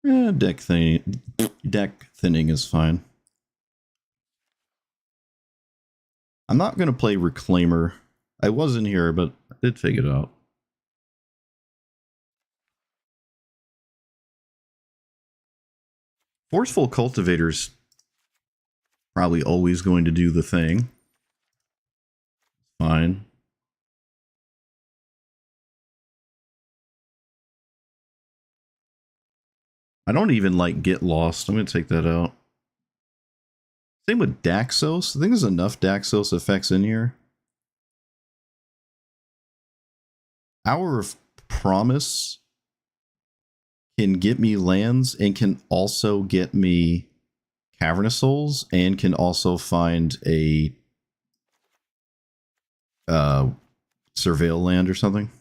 Deck thinning is fine. I'm not going to play Reclaimer. I was in here, but I did figure it out. Forceful Cultivator's probably always going to do the thing. Fine. I don't even like Get Lost. I'm going to take that out. Same with Daxos. I think there's enough Daxos effects in here. Hour of Promise can get me lands and can also get me Cavernous Souls and can also find a Surveil land or something.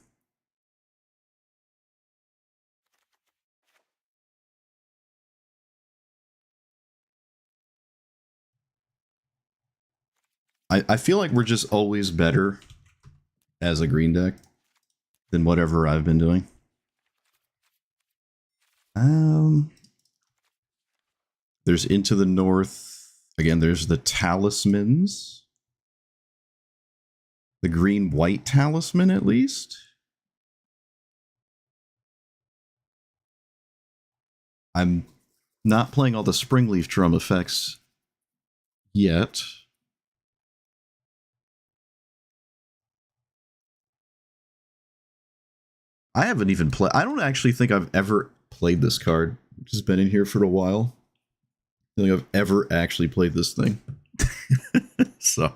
I feel like we're just always better as a green deck than whatever I've been doing. There's Into the North. Again, there's the Talismans. The green-white talisman, at least. I'm not playing all the Springleaf Drum effects yet. I haven't even played. I don't actually think I've ever played this card. I've just been in here for a while. I don't think I've ever actually played this thing. So,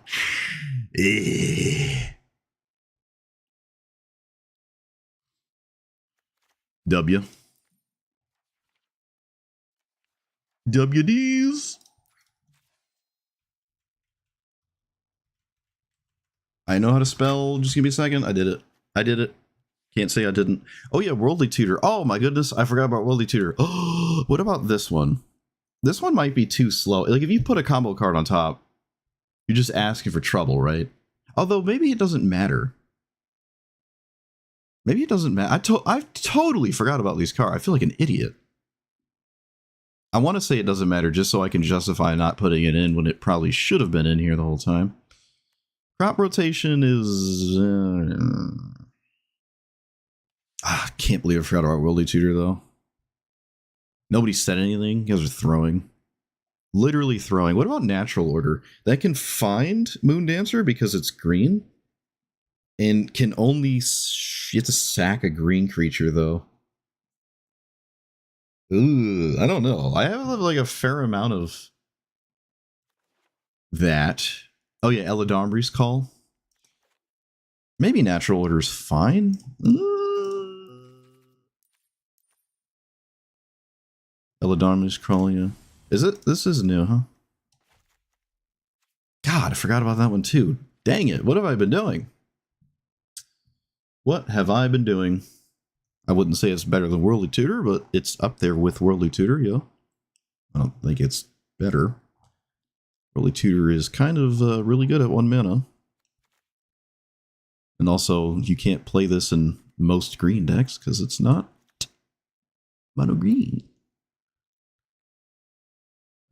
W. WDs. I know how to spell. Just give me a second. I did it. I did it. Can't say I didn't. Oh yeah, Worldly Tutor. Oh my goodness, I forgot about Worldly Tutor. Oh, what about this one? This one might be too slow. Like if you put a combo card on top, you're just asking for trouble, right? Although maybe it doesn't matter. Maybe it doesn't matter. I totally forgot about these cards. I feel like an idiot. I want to say it doesn't matter just so I can justify not putting it in when it probably should have been in here the whole time. Crop rotation is... I can't believe I forgot about Worldly Tutor, though. Nobody said anything. You guys are throwing. Literally throwing. What about Natural Order? That can find Moondancer because it's green. And can only... You have to sack a green creature, though. Ooh, I don't know. I have like a fair amount of that. Oh yeah, Eladamri's Call. Maybe Natural Order's fine. Eladamri's Call, yeah. Is it? This is new, huh? God, I forgot about that one too. Dang it, what have I been doing? What have I been doing? I wouldn't say it's better than Worldly Tutor, but it's up there with Worldly Tutor, yeah. I don't think it's better. Worldly Tutor is kind of really good at 1 mana. And also, you can't play this in most green decks because it's not mono green.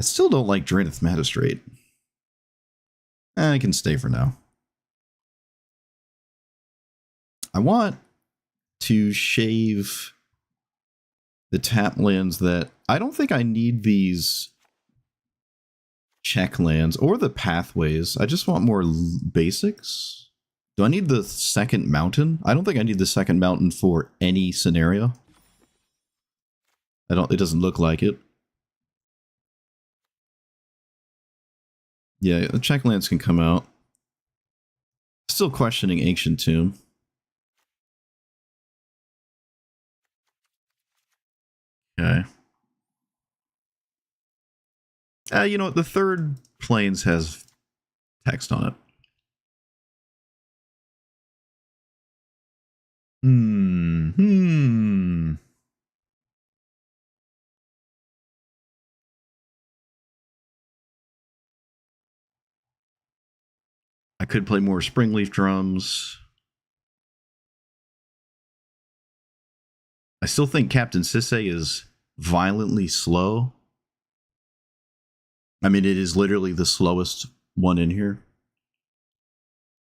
I still don't like Drannith Magistrate. I can stay for now. I want to shave the tap lands that... I don't think I need these check lands or the pathways. I just want more basics. Do I need the second mountain? I don't think I need the second mountain for any scenario. It doesn't look like it. Yeah, the check lands can come out. Still questioning Ancient Tomb. Okay. You know what? The third Plains has text on it. I could play more Springleaf Drums. I still think Captain Sisay is violently slow. I mean, it is literally the slowest one in here.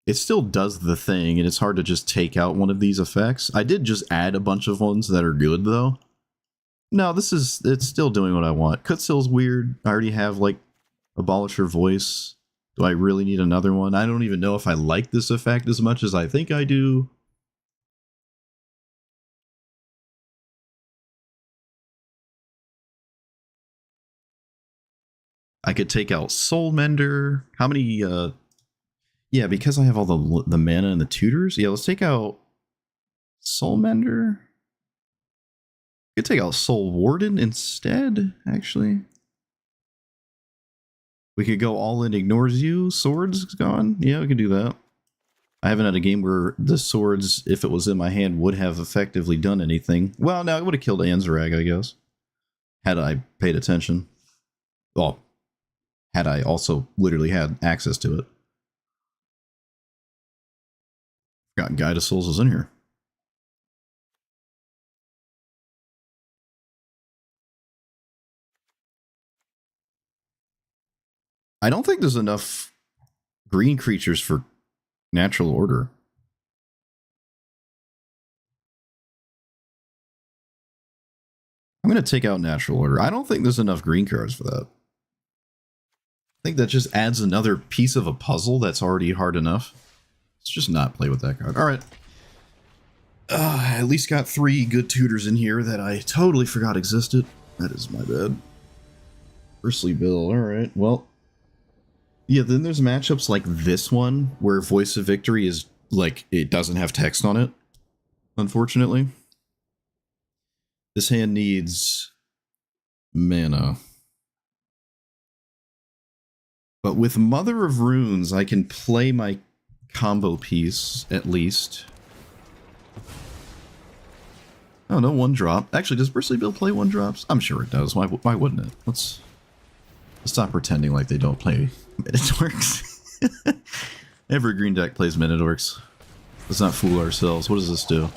It still does the thing, and it's hard to just take out one of these effects. I did just add a bunch of ones that are good, though. No, it's still doing what I want. Kutsil's weird. I already have, like, Abolisher Voice. Do I really need another one? I don't even know if I like this effect as much as I think I do. I could take out Soul Mender. How many, yeah, because I have all the mana and the tutors. Yeah, let's take out Soulmender. Could take out Soul Warden instead, actually. We could go all in, ignores you, swords gone. Yeah, we could do that. I haven't had a game where the swords, if it was in my hand, would have effectively done anything. Well, no, it would have killed Anzarag, I guess. Had I paid attention. Well, had I also literally had access to it. Got Guide of Souls is in here. I don't think there's enough green creatures for Natural Order. I'm going to take out Natural Order. I don't think there's enough green cards for that. I think that just adds another piece of a puzzle that's already hard enough. Let's just not play with that card. All right. I at least got 3 good tutors in here that I totally forgot existed. That is my bad. Bristly Bill. All right. Well. Yeah, then there's matchups like this one where Voice of Victory is like, it doesn't have text on it. Unfortunately. This hand needs mana. But with Mother of Runes, I can play my combo piece, at least. Oh, no 1-drop. Actually, does Bristly Bill play 1-drops? I'm sure it does. Why wouldn't it? Let's stop pretending like they don't play Minotaurks. Every green deck plays Minotaurks. Let's not fool ourselves. What does this do?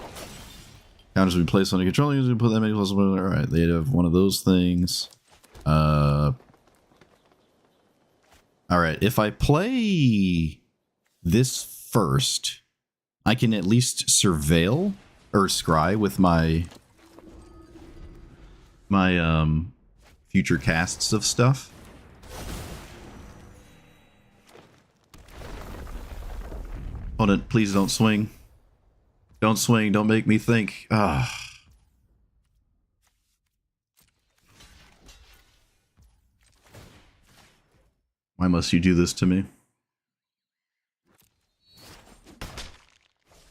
Counters we place on a controller, we put that many plus one. Alright, they have one of those things. Alright, if I play this first, I can at least surveil or scry with my future casts of stuff. Opponent, please don't swing. Don't swing, don't make me think. Ah. Why must you do this to me?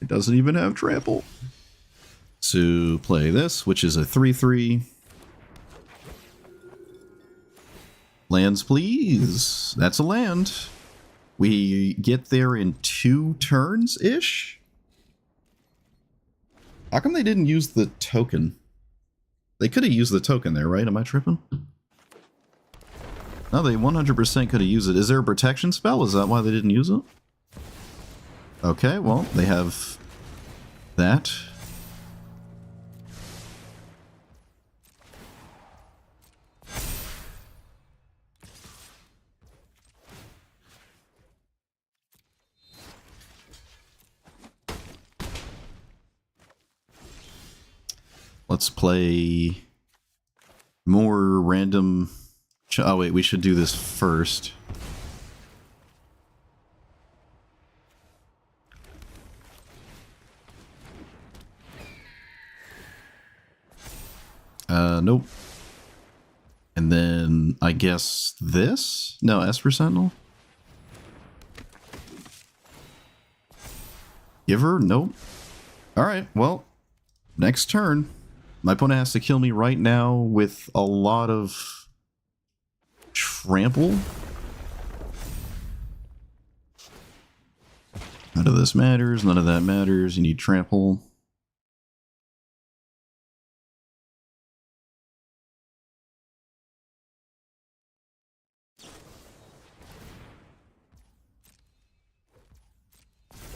It doesn't even have trample. So play this, which is a 3/3. Lands, please. That's a land. We get there in 2 turns-ish? How come they didn't use the token? They could have used the token there, right? Am I tripping? No, they 100% could have used it. Is there a protection spell? Is that why they didn't use it? Okay, well, they have that. Let's play more random... Oh wait, we should do this first. Nope. And then, I guess this? No, Esper Sentinel? Giver? Nope. Alright, well, next turn. My opponent has to kill me right now with a lot of trample. None of this matters, none of that matters. You need trample.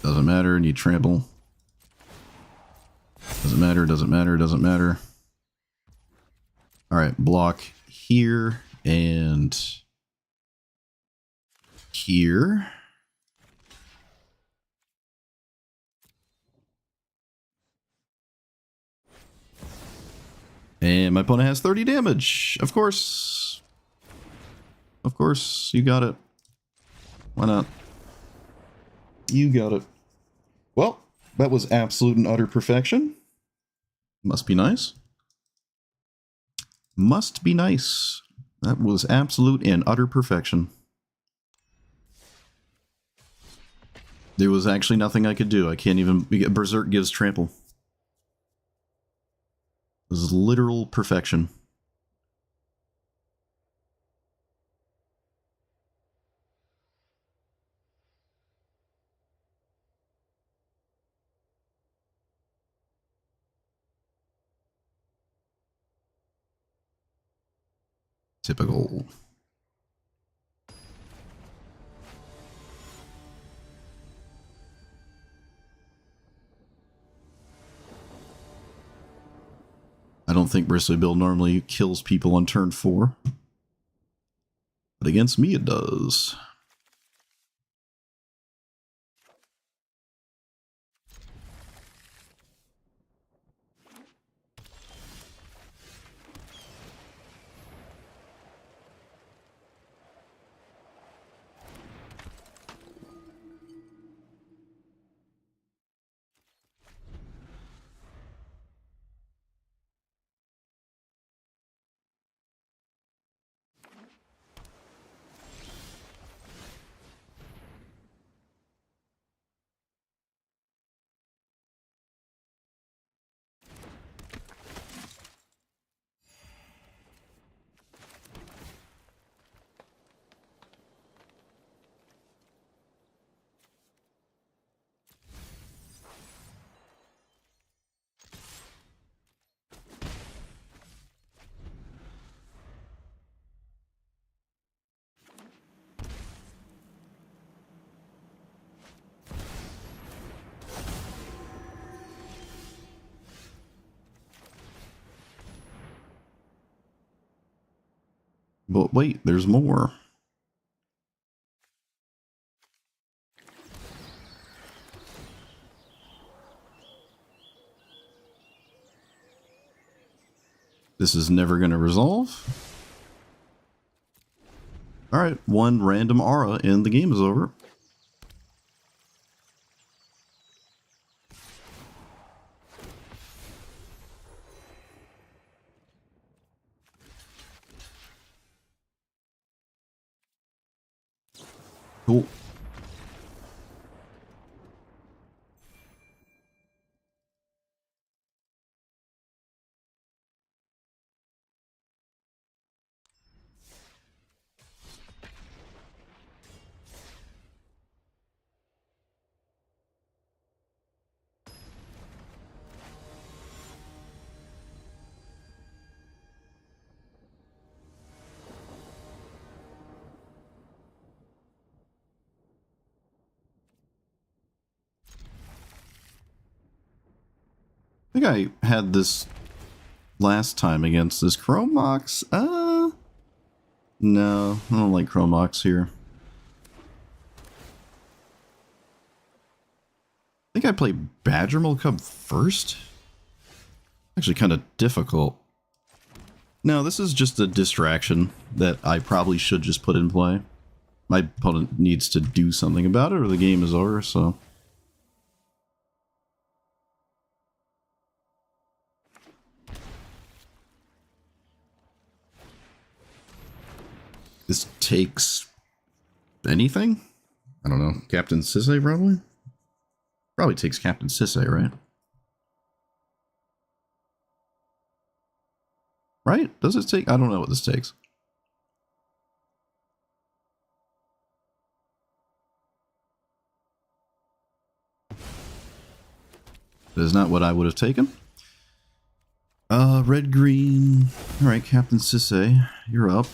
Doesn't matter, need trample. Doesn't matter, doesn't matter, doesn't matter. Alright, block here and here. And my opponent has 30 damage. Of course. Of course, you got it. Why not? You got it. Well, that was absolute and utter perfection. Must be nice. Must be nice. That was absolute and utter perfection. There was actually nothing I could do. I can't even... Berserk gives trample. This is literal perfection. Typical. I don't think Bristly Bill normally kills people on turn 4. But against me it does. But wait, there's more. This is never going to resolve. Alright, one random aura and the game is over. Cool. I think I had this last time against this Chrome Mox. No, I don't like Chrome Mox here. I think I played Badgermill Cub first. Actually kind of difficult. No, this is just a distraction that I probably should just put in play. My opponent needs to do something about it or the game is over, so... This takes anything? I don't know. Captain Sisay, probably? Probably takes Captain Sisay, right? Right? Does it take? I don't know what this takes. That is not what I would have taken. Red, green. Alright, Captain Sisay, you're up.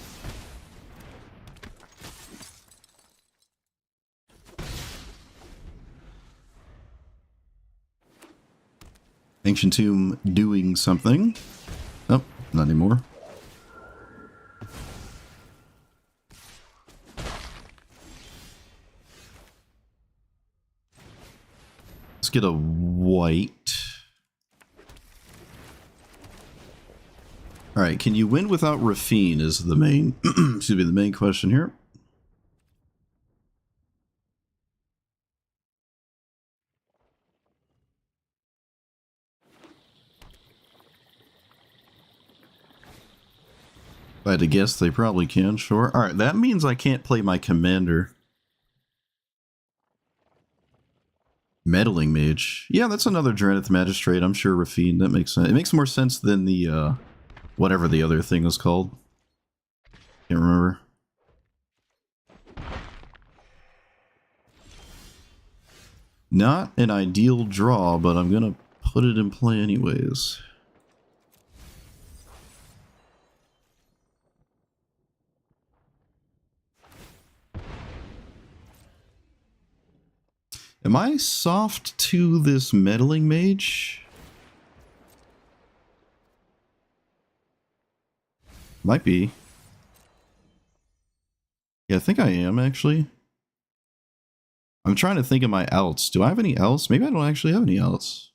Ancient Tomb doing something. Oh, not anymore. Let's get a white. Alright, can you win without Raffine is the main, excuse me, the main question here. If I had to guess, they probably can, sure. Alright, that means I can't play my commander. Meddling Mage. Yeah, that's another Dranith Magistrate. I'm sure Rafine. That makes sense. It makes more sense than the, whatever the other thing was called. Can't remember. Not an ideal draw, but I'm gonna put it in play anyways. Am I soft to this Meddling Mage? Might be. Yeah, I think I am, actually. I'm trying to think of my outs. Do I have any outs? Maybe I don't actually have any outs.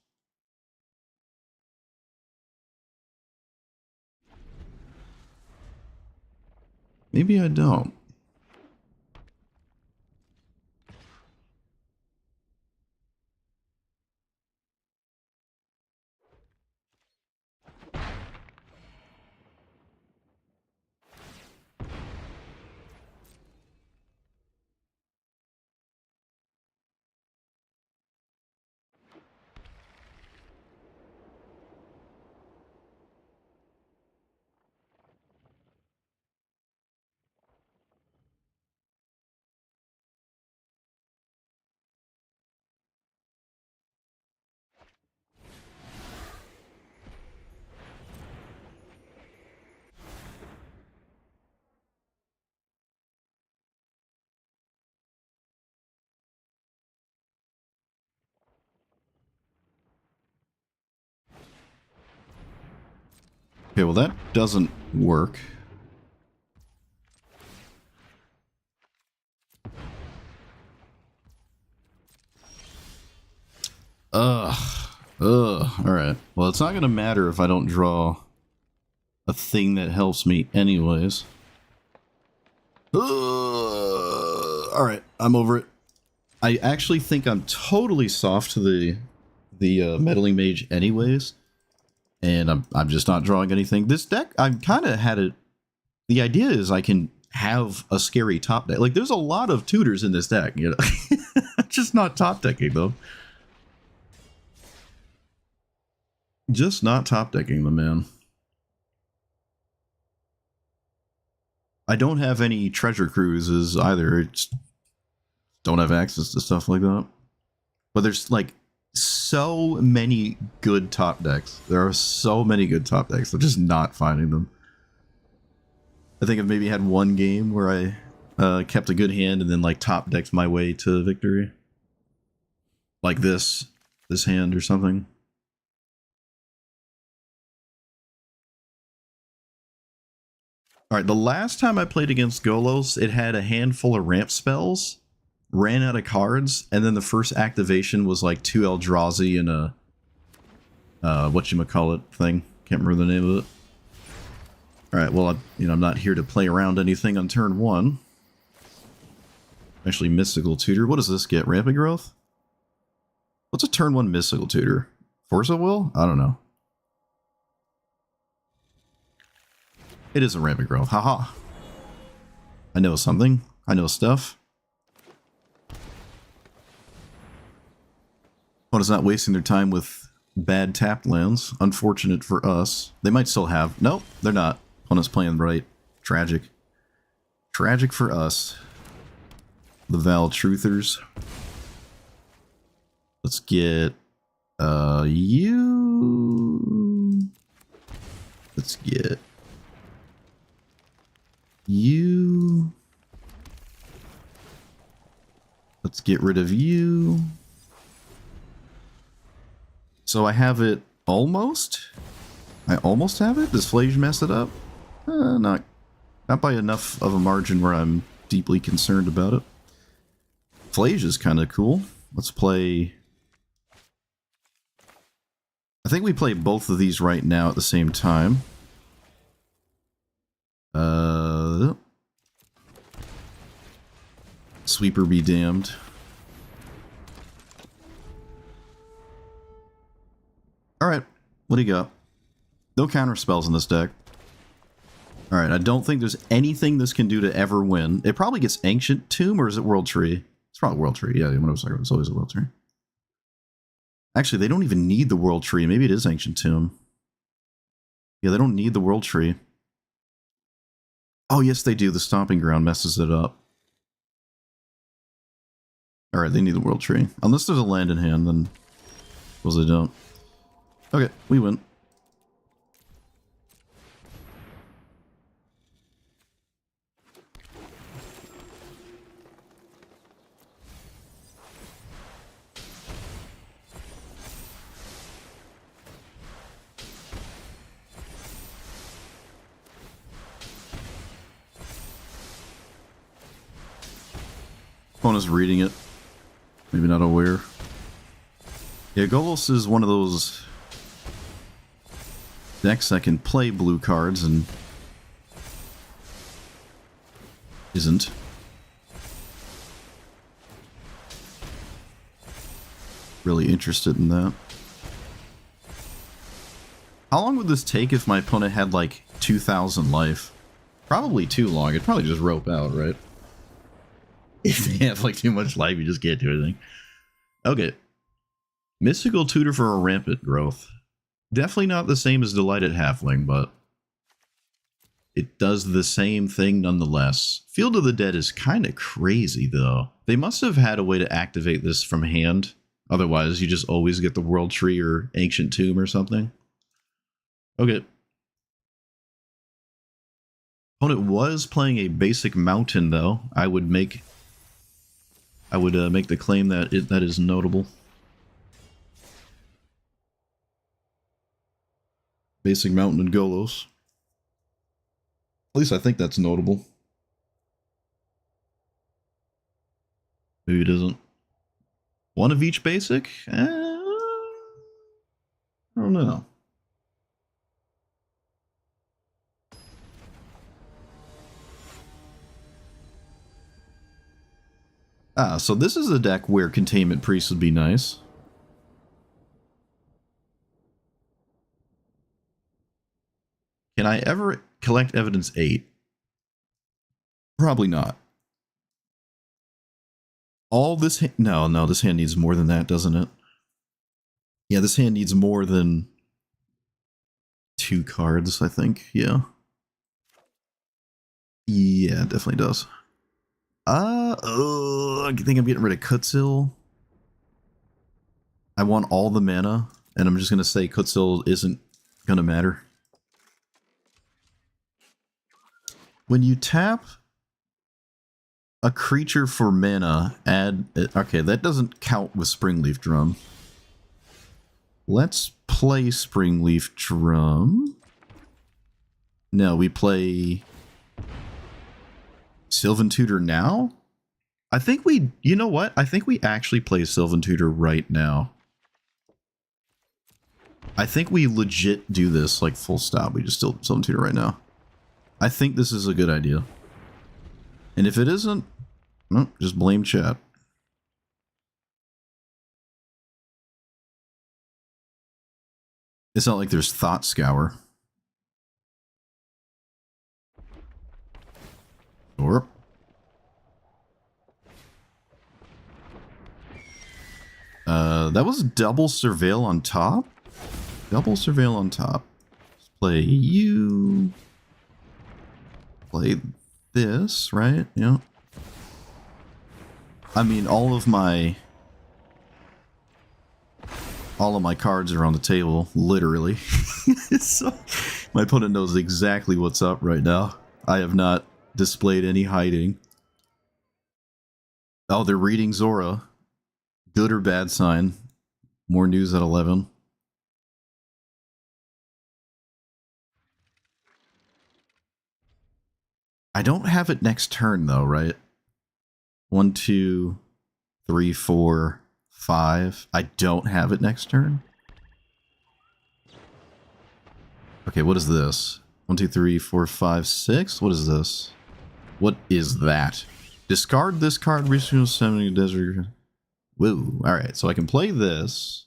Maybe I don't. Okay, well that doesn't work. Alright. Well, it's not gonna matter if I don't draw a thing that helps me anyways. Alright, I'm over it. I actually think I'm totally soft to the Meddling Mage anyways. And I'm just not drawing anything. This deck, I've kind of had it... The idea is I can have a scary top deck. Like, there's a lot of tutors in this deck, you know? Just not top decking them. Just not top decking them, man. I don't have any treasure cruises either. I just don't have access to stuff like that. But there's, like, so many good top decks. There are so many good top decks. I'm just not finding them. I think I've maybe had one game where I kept a good hand and then like top decked my way to victory. Like this hand or something. Alright, the last time I played against Golos, it had a handful of ramp spells, ran out of cards, and then the first activation was like 2 Eldrazi and a whatchamacallit thing. Can't remember the name of it. Alright, well, I'm not here to play around anything on turn 1. Actually, Mystical Tutor. What does this get? Rampant Growth? What's a turn 1 Mystical Tutor? Force of Will? I don't know. It is a Rampant Growth. Haha. I know something. I know stuff. Opponent's not wasting their time with bad tapped lands. Unfortunate for us. They might still have... Nope, they're not. Opponent's playing right. Tragic. Tragic for us. The Val Truthers. Let's get... you... Let's get... you... Let's get rid of you. So I have it almost? I almost have it? Does Flage mess it up? Not by enough of a margin where I'm deeply concerned about it. Flage is kind of cool. Let's play... I think we play both of these right now at the same time. Sweeper be damned. Alright, what do you got? No counter spells in this deck. Alright, I don't think there's anything this can do to ever win. It probably gets Ancient Tomb, or is it World Tree? It's probably World Tree, yeah, when I was talking, it's always a World Tree. Actually, they don't even need the World Tree. Maybe it is Ancient Tomb. Yeah, they don't need the World Tree. Oh, yes, they do. The Stomping Ground messes it up. Alright, they need the World Tree. Unless there's a land in hand, then suppose they don't. Okay, we win. Opponent's reading it. Maybe not aware. Yeah, Golos is one of those decks that can play blue cards and isn't. Really interested in that. How long would this take if my opponent had like 2,000 life? Probably too long. It'd probably just rope out, right? If they have like too much life, you just can't do anything. Okay. Mystical Tutor for a Rampant Growth. Definitely not the same as Delighted Halfling, but it does the same thing nonetheless. Field of the Dead is kind of crazy, though. They must have had a way to activate this from hand. Otherwise, you just always get the World Tree or Ancient Tomb or something. Okay. Opponent was playing a basic mountain, though. I would make the claim that that is notable. Basic mountain and Golos. At least I think that's notable. Maybe it isn't. One of each basic? I don't know. Ah, so this is a deck where Containment Priest would be nice. Can I ever collect Evidence 8? Probably not. All this... No, this hand needs more than that, doesn't it? Yeah, this hand needs more than 2 cards, I think. Yeah. Yeah, it definitely does. I think I'm getting rid of Kutzil. I want all the mana, and I'm just going to say Kutzil isn't going to matter. When you tap a creature for mana, add... Okay, that doesn't count with Springleaf Drum. Let's play Springleaf Drum. No, we play Sylvan Tutor now? I think we... You know what? I think we actually play Sylvan Tutor right now. I think we legit do this, like, full stop. We just still Sylvan Tutor right now. I think this is a good idea. And if it isn't, well, just blame chat. It's not like there's Thought Scour. Or... that was double Surveil on top? Double Surveil on top. Let's play you. Play this, right? Yeah. I mean, all of my cards are on the table, literally. So, my opponent knows exactly what's up right now. I have not displayed any hiding. Oh, they're reading Zora. Good or bad sign? More news at 11. I don't have it next turn, though, right? 1, 2, 3, 4, 5. I don't have it next turn. Okay, what is this? 1, 2, 3, 4, 5, 6? What is this? What is that? Discard this card, receive summoning desert. Woo. Alright, so I can play this.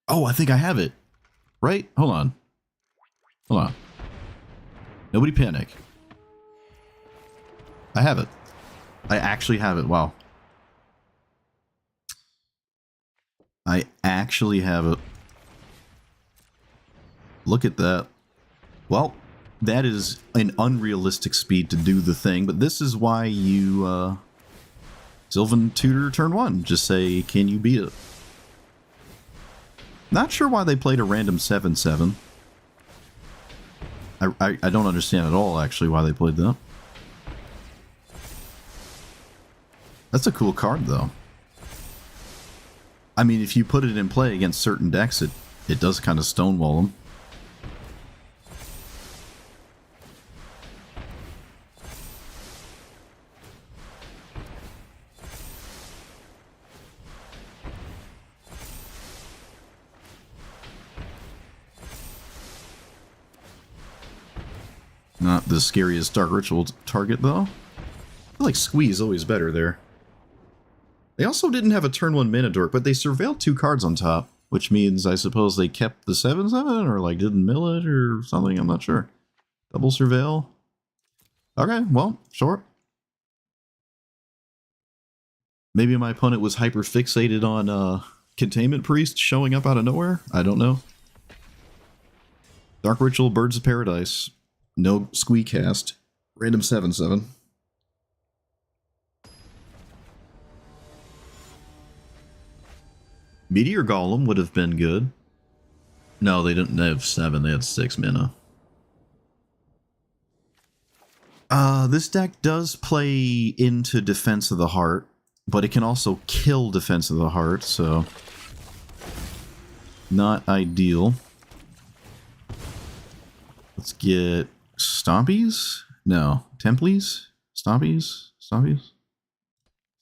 Oh, I think I have it. Right? Hold on. Hold on. Nobody panic. I have it. I actually have it. Wow. I actually have it. Look at that. Well, that is an unrealistic speed to do the thing, but this is why you, Sylvan Tutor turn 1. Just say, can you beat it? Not sure why they played a random 7/7. I don't understand at all, actually, why they played that. That's a cool card, though. I mean, if you put it in play against certain decks, it does kind of stonewall them. Not the scariest Dark Ritual target, though. I feel like Squeeze always better there. They also didn't have a turn 1 mana dork, but they surveilled 2 cards on top, which means I suppose they kept the 7/7 or like didn't mill it or something, I'm not sure. Double surveil. Okay, well, sure. Maybe my opponent was hyper fixated on Containment Priest showing up out of nowhere? I don't know. Dark Ritual, Birds of Paradise. No Squee cast. Random 7/7. Meteor Golem would have been good. No, they didn't have 7, they had 6 mana. This deck does play into Defense of the Heart, but it can also kill Defense of the Heart, so not ideal. Let's get Stompies? No. Templies? Stompies? Stompies?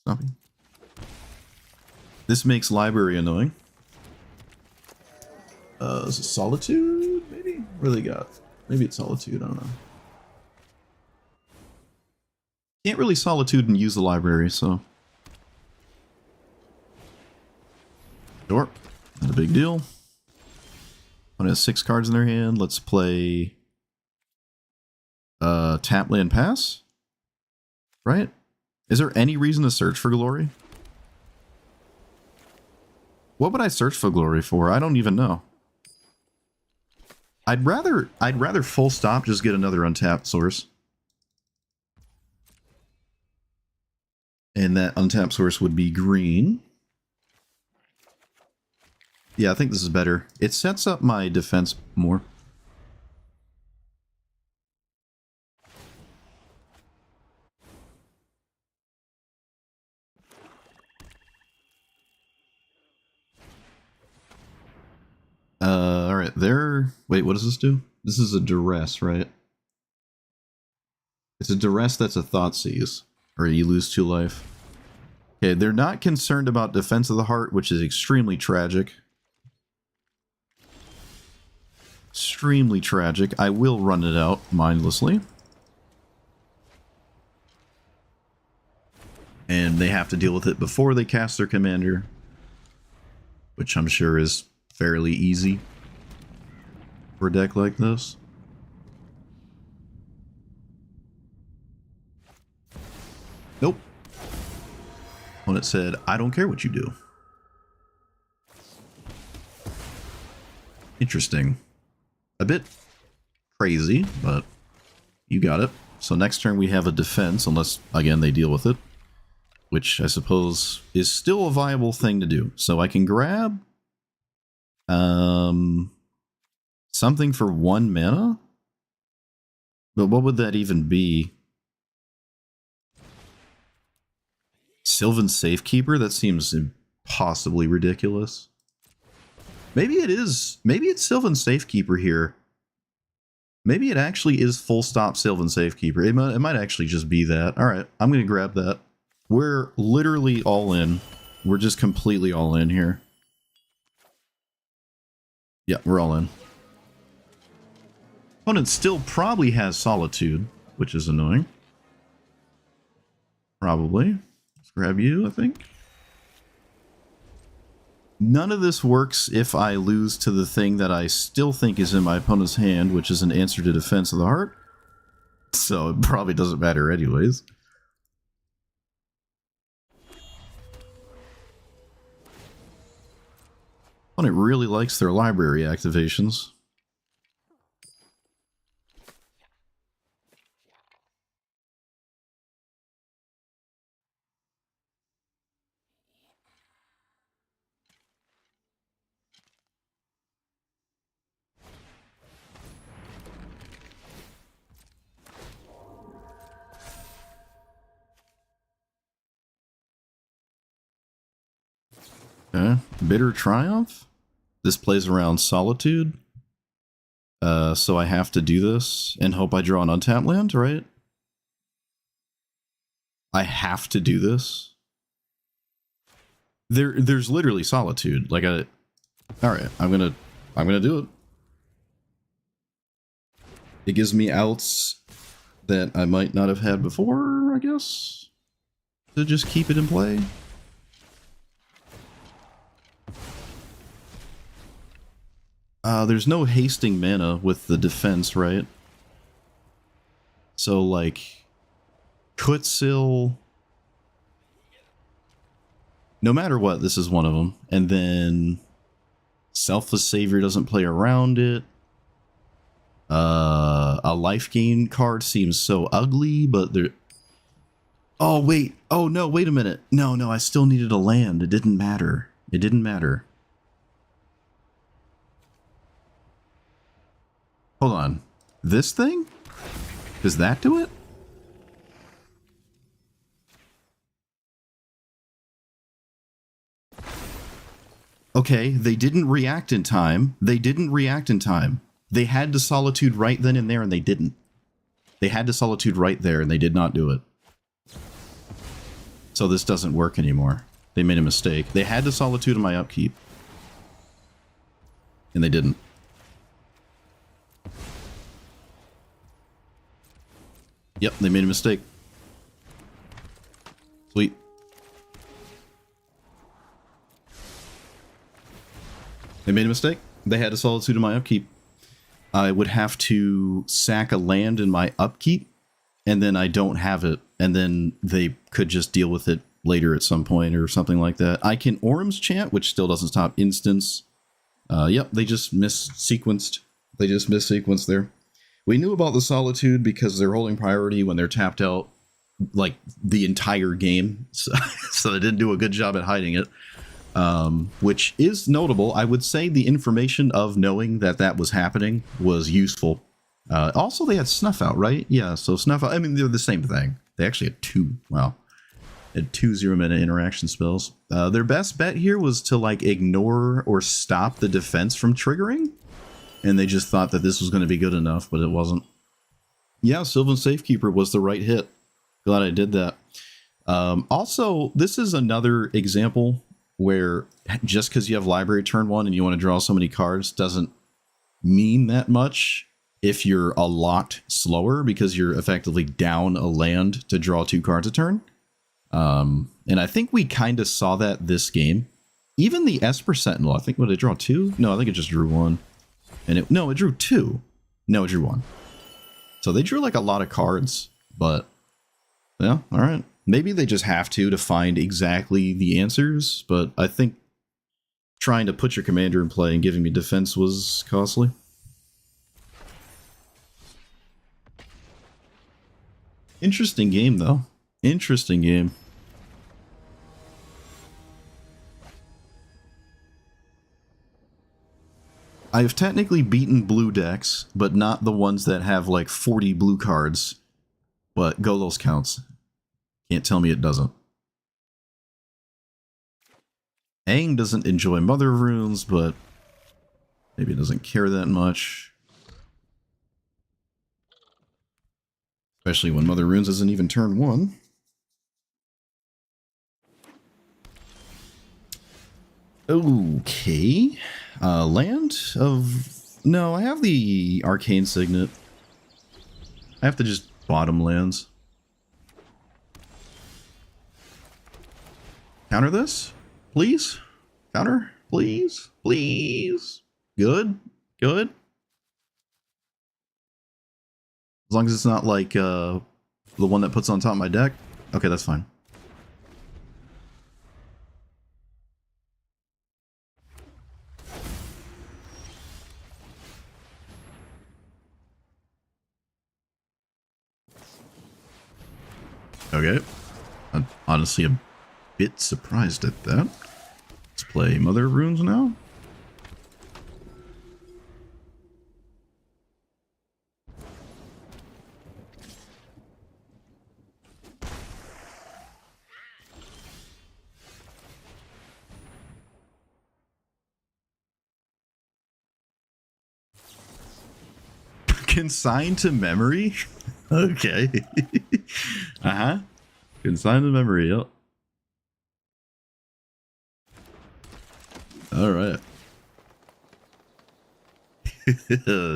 Stompy? This makes Library annoying. Is it Solitude? Maybe? What do they got? Maybe it's Solitude, I don't know. Can't really Solitude and use the Library, so... Sure. Not a big deal. One has 6 cards in their hand. Let's play... Tap Land Pass? Right? Is there any reason to search for Glory? What would I search for Glory for? I don't even know. I'd rather full stop just get another untapped source. And that untapped source would be green. Yeah, I think this is better. It sets up my defense more. Alright, there... Wait, what does this do? This is a duress, right? It's a duress that's a Thoughtseize. Or you lose 2 life. Okay, they're not concerned about Defense of the Heart, which is extremely tragic. Extremely tragic. I will run it out mindlessly. And they have to deal with it before they cast their commander. Which I'm sure is fairly easy for a deck like this. Nope. When it said, I don't care what you do. Interesting. A bit crazy, but you got it. So next turn we have a defense, unless, again, they deal with it. Which I suppose is still a viable thing to do. So I can grab... something for 1 mana? But what would that even be? Sylvan Safekeeper? That seems impossibly ridiculous. Maybe it is. Maybe it's Sylvan Safekeeper here. Maybe it actually is full stop Sylvan Safekeeper. It might actually just be that. Alright, I'm going to grab that. We're literally all in. We're just completely all in here. Yeah, we're all in. Opponent still probably has Solitude, which is annoying. Probably. Let's grab you, I think. None of this works if I lose to the thing that I still think is in my opponent's hand, which is an answer to Defense of the Heart. So it probably doesn't matter anyways. Opponent really likes their library activations. Okay. Bitter Triumph. This plays around Solitude. So I have to do this and hope I draw an untapped land, right? I have to do this. There's literally Solitude. Like all right, I'm gonna do it. It gives me outs that I might not have had before, I guess, to just keep it in play. There's no hasting mana with the defense, right? So, like, Kutsil... No matter what, this is one of them. And then Selfless Savior doesn't play around it. A life gain card seems so ugly, but there... Oh, wait. Oh, no, wait a minute. No, I still needed a land. It didn't matter. It didn't matter. Hold on. This thing? Does that do it? Okay, they didn't react in time. They didn't react in time. They had to Solitude right then and there, and they didn't. They had to Solitude right there, and they did not do it. So this doesn't work anymore. They made a mistake. They had to Solitude in my upkeep. And they didn't. Yep, they made a mistake. Sweet. They made a mistake. They had a Solitude in my upkeep. I would have to sack a land in my upkeep, and then I don't have it, and then they could just deal with it later at some point or something like that. I can Orum's Chant, which still doesn't stop instants. Yep, they just mis-sequenced. They just mis-sequenced there. We knew about the Solitude because they're holding priority when they're tapped out, like, the entire game. So they didn't do a good job at hiding it. Which is notable. I would say the information of knowing that that was happening was useful. Also, they had Snuff Out, right? Yeah, so Snuff Out, I mean, they're the same thing. They actually had two. Wow. Had 2 0-mana interaction spells. Their best bet here was to, like, ignore or stop the defense from triggering. And they just thought that this was going to be good enough, but it wasn't. Yeah, Sylvan Safekeeper was the right hit. Glad I did that. Also, this is another example where just because you have library turn 1 and you want to draw so many cards doesn't mean that much if you're a lot slower, because you're effectively down a land to draw 2 cards a turn. And I think we kind of saw that this game. Even the Esper Sentinel, I think, would it draw 2? No, I think it just drew 1. And it drew 2. No, it drew 1. So they drew like a lot of cards, but yeah, all right. Maybe they just have to find exactly the answers, but I think trying to put your commander in play and giving me defense was costly. Interesting game, though. Interesting game. I have technically beaten blue decks, but not the ones that have like 40 blue cards. But Golos counts. Can't tell me it doesn't. Aang doesn't enjoy Mother of Runes, but maybe it doesn't care that much. Especially when Mother of Runes isn't even turn 1. Okay. Land of... No, I have the Arcane Signet. I have to just bottom lands. Counter this? Please? Counter? Please? Please? Good? Good? As long as it's not like the one that puts on top of my deck. Okay, that's fine. Okay. I'm honestly a bit surprised at that. Let's play Mother Runes now. Consigned to memory? Okay. Uh-huh. Consigned to memory, yep. Alright.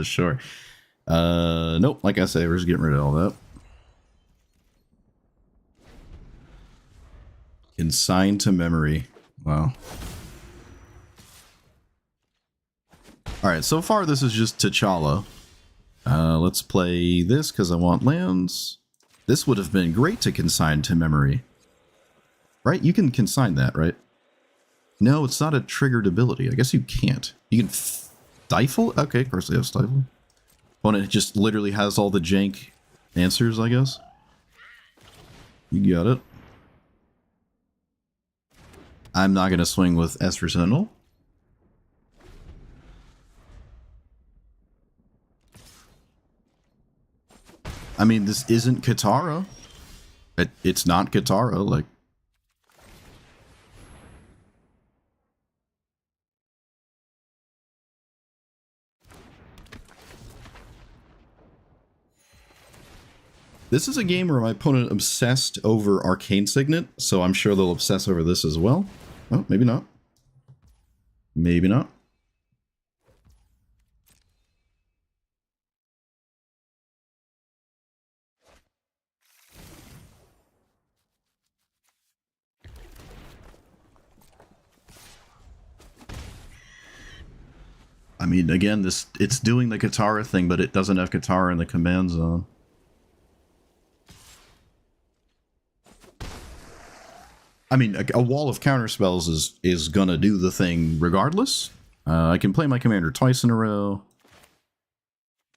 Sure. Nope, like I say, we're just getting rid of all that. Consigned to memory. Wow. Alright, so far this is just T'Challa. Let's play this because I want lands. This would have been great to consign to memory. Right? You can consign that, right? No, it's not a triggered ability. I guess you can't. You can stifle? Okay, of course they have stifle. Opponent just literally has all the jank answers, I guess. You got it. I'm not going to swing with Esper Sentinel. I mean, this isn't Katara. It's not Katara, like... This is a game where my opponent obsessed over Arcane Signet, so I'm sure they'll obsess over this as well. Oh, maybe not. Maybe not. I mean, again, it's doing the Katara thing, but it doesn't have Katara in the command zone. I mean, a wall of counterspells is gonna do the thing regardless. I can play my commander twice in a row.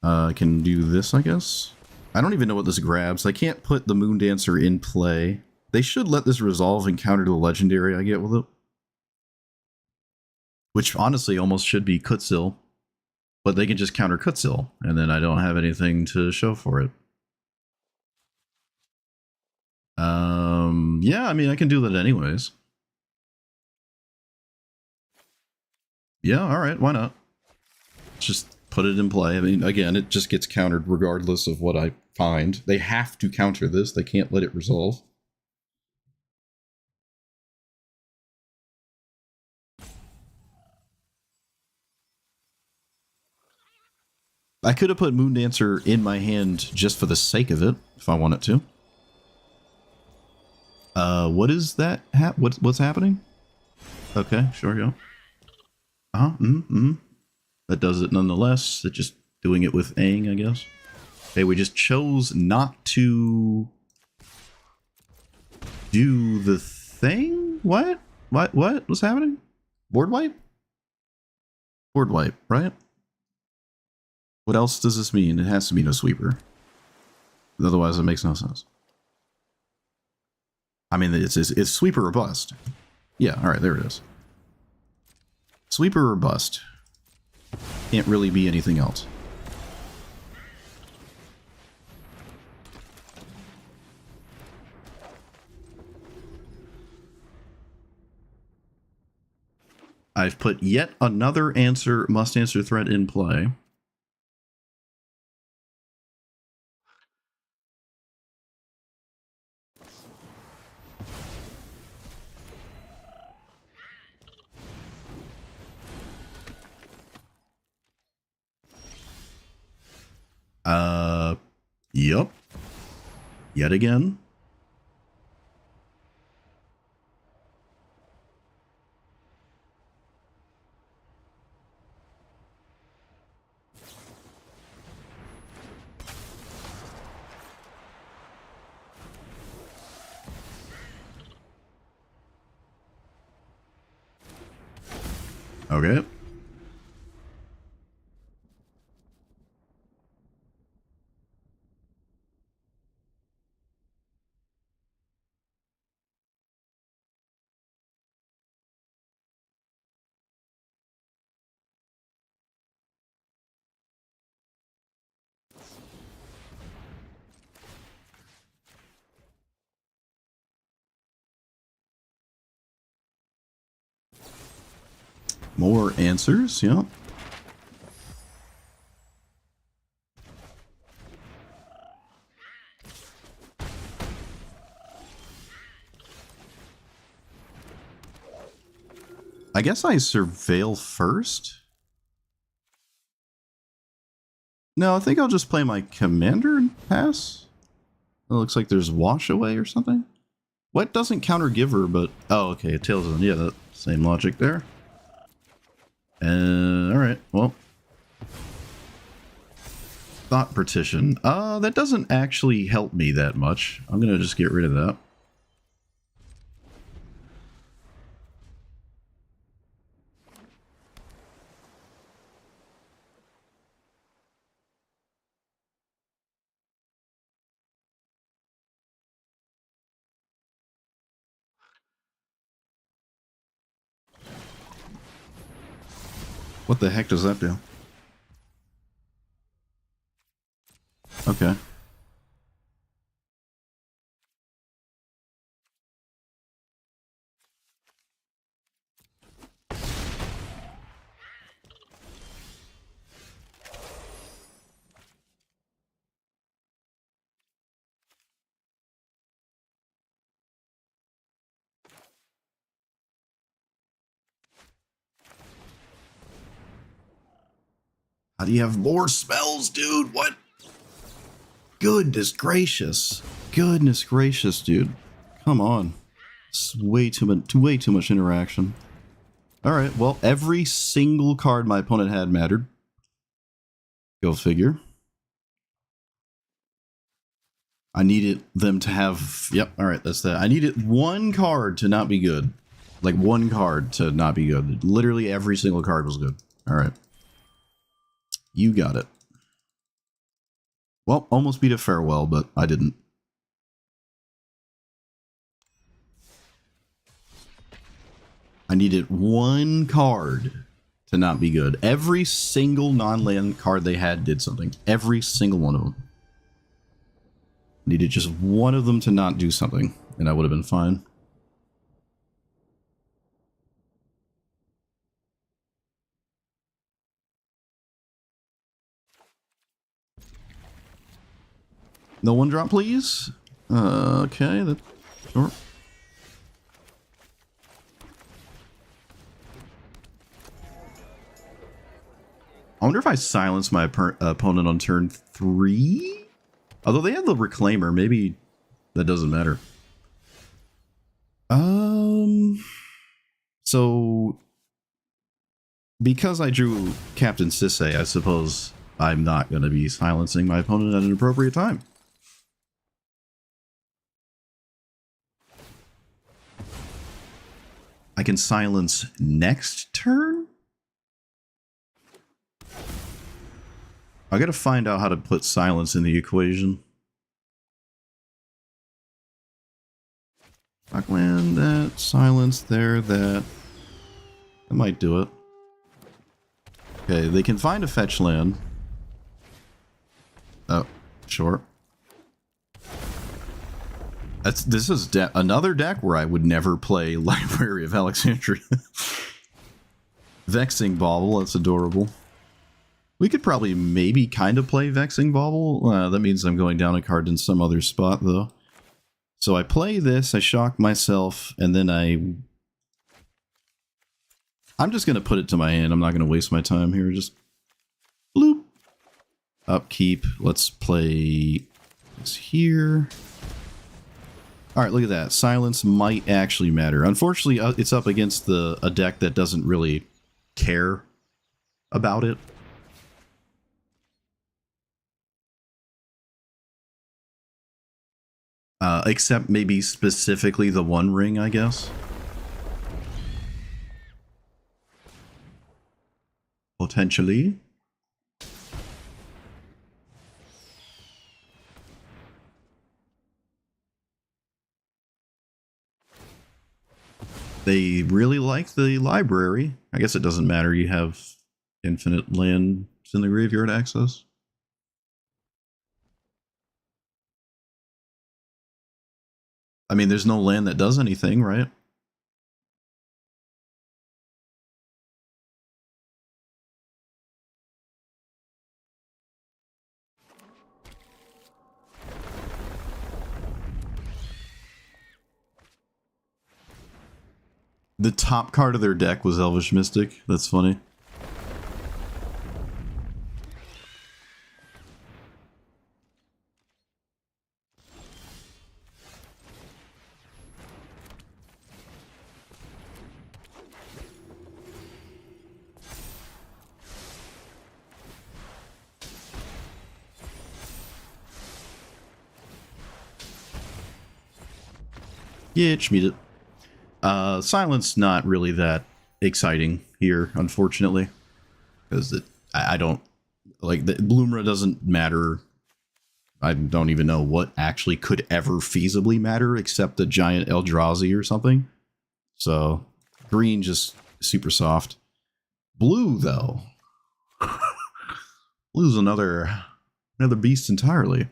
I can do this, I guess. I don't even know what this grabs. I can't put the Moondancer in play. They should let this resolve and counter the legendary I get with it. Which honestly almost should be Kutzil. But they can just counter Kutzil, and then I don't have anything to show for it. Yeah, I mean, I can do that anyways. Yeah, alright, why not? Just put it in play. I mean, again, it just gets countered regardless of what I find. They have to counter this. They can't let it resolve. I could have put Moondancer in my hand just for the sake of it, if I wanted to. What is that? What's happening? Okay, sure, yeah. That does it nonetheless. It's just doing it with Aang, I guess. Okay, we just chose not to do the thing? What? What's happening? Board wipe? Board wipe, right? What else does this mean? It has to mean a sweeper. Otherwise, it makes no sense. I mean, it's sweeper or bust. Yeah, alright, there it is. Sweeper or bust. Can't really be anything else. I've put yet another must answer threat in play. Yup. Yet again. Okay. More answers, yeah. I guess I surveil first? No, I think I'll just play my commander and pass. It looks like there's wash away or something. What doesn't counter giver, but... Oh, okay, Tails on. Yeah, that same logic there. Alright, well. Thought partition. That doesn't actually help me that much. I'm gonna just get rid of that. What the heck does that do? Okay. How do you have more spells, dude? What? Goodness gracious. Goodness gracious, dude. Come on. It's way too much interaction. Alright, well, every single card my opponent had mattered. Go figure. I needed them to have... Yep, alright, that's that. I needed one card to not be good. Like, one card to not be good. Literally every single card was good. Alright. You got it. Well, almost beat a farewell, but I didn't. I needed one card to not be good. Every single non-land card they had did something. Every single one of them. Needed just one of them to not do something, and I would have been fine. No one drop, please. Okay, that's sure. I wonder if I silence my opponent on turn 3? Although they have the Reclaimer, maybe that doesn't matter. So because I drew Captain Sisay, I suppose I'm not going to be silencing my opponent at an appropriate time. I can silence next turn? I gotta find out how to put silence in the equation. Rockland, that, silence there, that. I might do it. Okay, they can find a fetch land. Oh, sure. This is another deck where I would never play Library of Alexandria. Vexing Bauble, that's adorable. We could probably maybe kind of play Vexing Bauble. That means I'm going down a card in some other spot, though. So I play this, I shock myself, and then I'm just going to put it to my hand. I'm not going to waste my time here. Just bloop. Upkeep. Let's play this here. Alright, look at that. Silence might actually matter. Unfortunately, it's up against a deck that doesn't really care about it. Except maybe specifically the One Ring, I guess. Potentially. They really like the library. I guess it doesn't matter. You have infinite lands in the graveyard access. I mean, there's no land that does anything, right? The top card of their deck was Elvish Mystic. That's funny. Yeah, Schmied it. Silence not really that exciting here, unfortunately, because I don't like the Bloomra doesn't matter. I don't even know what actually could ever feasibly matter except a giant Eldrazi or something. So green just super soft. Blue though, blue's another beast entirely.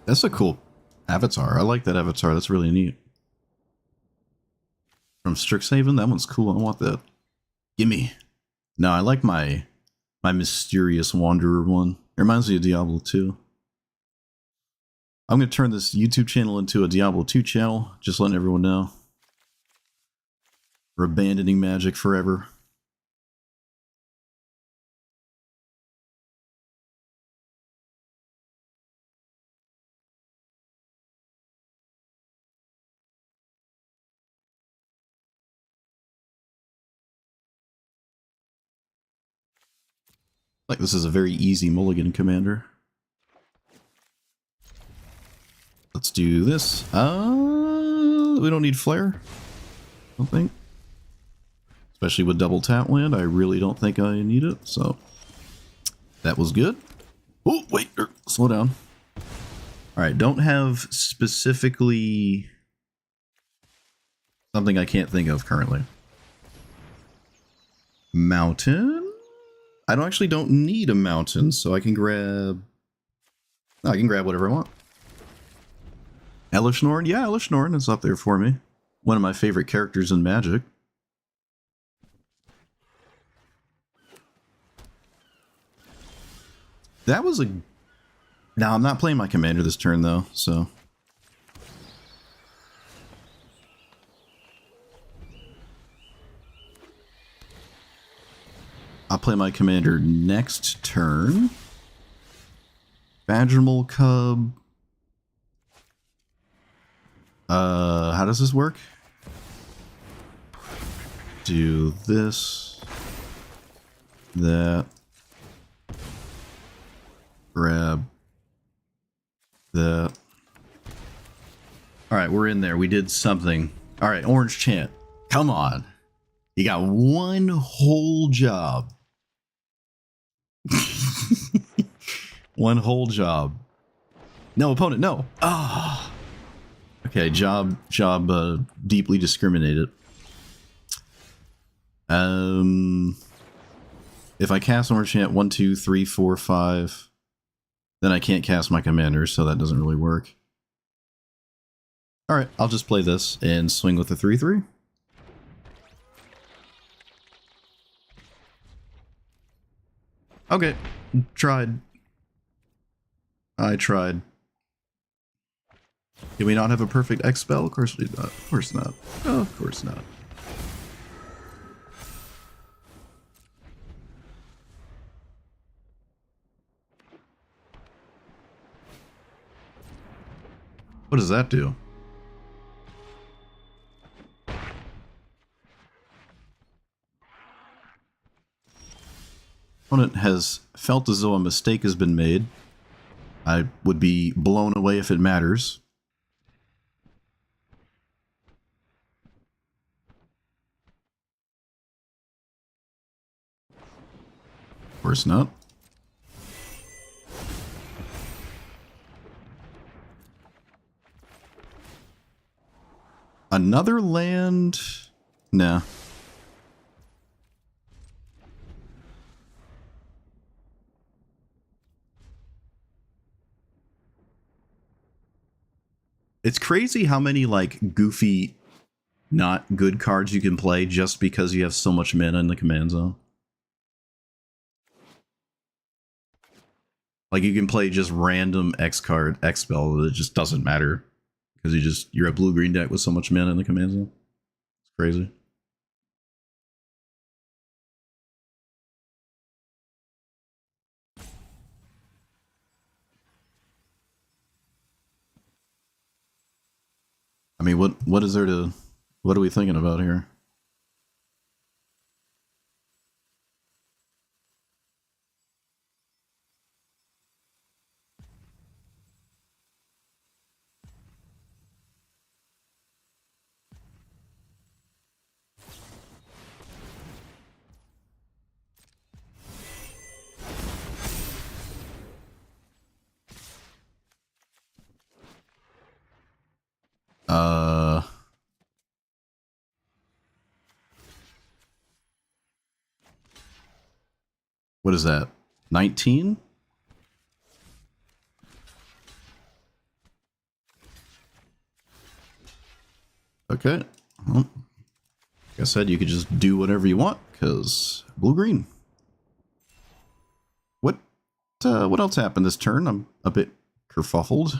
That's a cool avatar. I like that avatar. That's really neat. From Strixhaven, that one's cool. I want that. Gimme. No, I like my Mysterious Wanderer one. It reminds me of Diablo 2. I'm going to turn this YouTube channel into a Diablo 2 channel. Just letting everyone know. We're abandoning Magic forever. Like this is a very easy mulligan commander. Let's do this. We don't need flare. I don't think. Especially with double tap land, I really don't think I need it. So that was good. Oh wait, slow down. All right, don't have specifically something I can't think of currently. Mountain. I don't need a mountain, so I can grab... I can grab whatever I want. Elesh Norn? Yeah, Elesh Norn is up there for me. One of my favorite characters in Magic. That was a... No, I'm not playing my commander this turn, though, so... I'll play my commander next turn. Badgermole Cub. How does this work? Do this. That. Grab. That. Alright, we're in there. We did something. Alright, Orange Chant. Come on. You got one whole job. One whole job. No, opponent, no. Ah. Okay, job deeply discriminated. If I cast Orange Chant 1, 2, 3, 4, 5, then I can't cast my commander, so that doesn't really work. Alright, I'll just play this and swing with the 3/3. Okay, tried. I tried. Can we not have a perfect X spell? Of course we not. Of course not. Oh, of course not. What does that do? Opponent has felt as though a mistake has been made. I would be blown away if it matters. Of course not. Another land? Nah. It's crazy how many like goofy, not good cards you can play just because you have so much mana in the command zone. Like you can play just random X card, X spell that just doesn't matter because you're a blue-green deck with so much mana in the command zone. It's crazy. I mean, what is there to, what are we thinking about here? What is that? 19? Okay. Well, like I said, you could just do whatever you want, because blue-green. What else happened this turn? I'm a bit kerfuffled.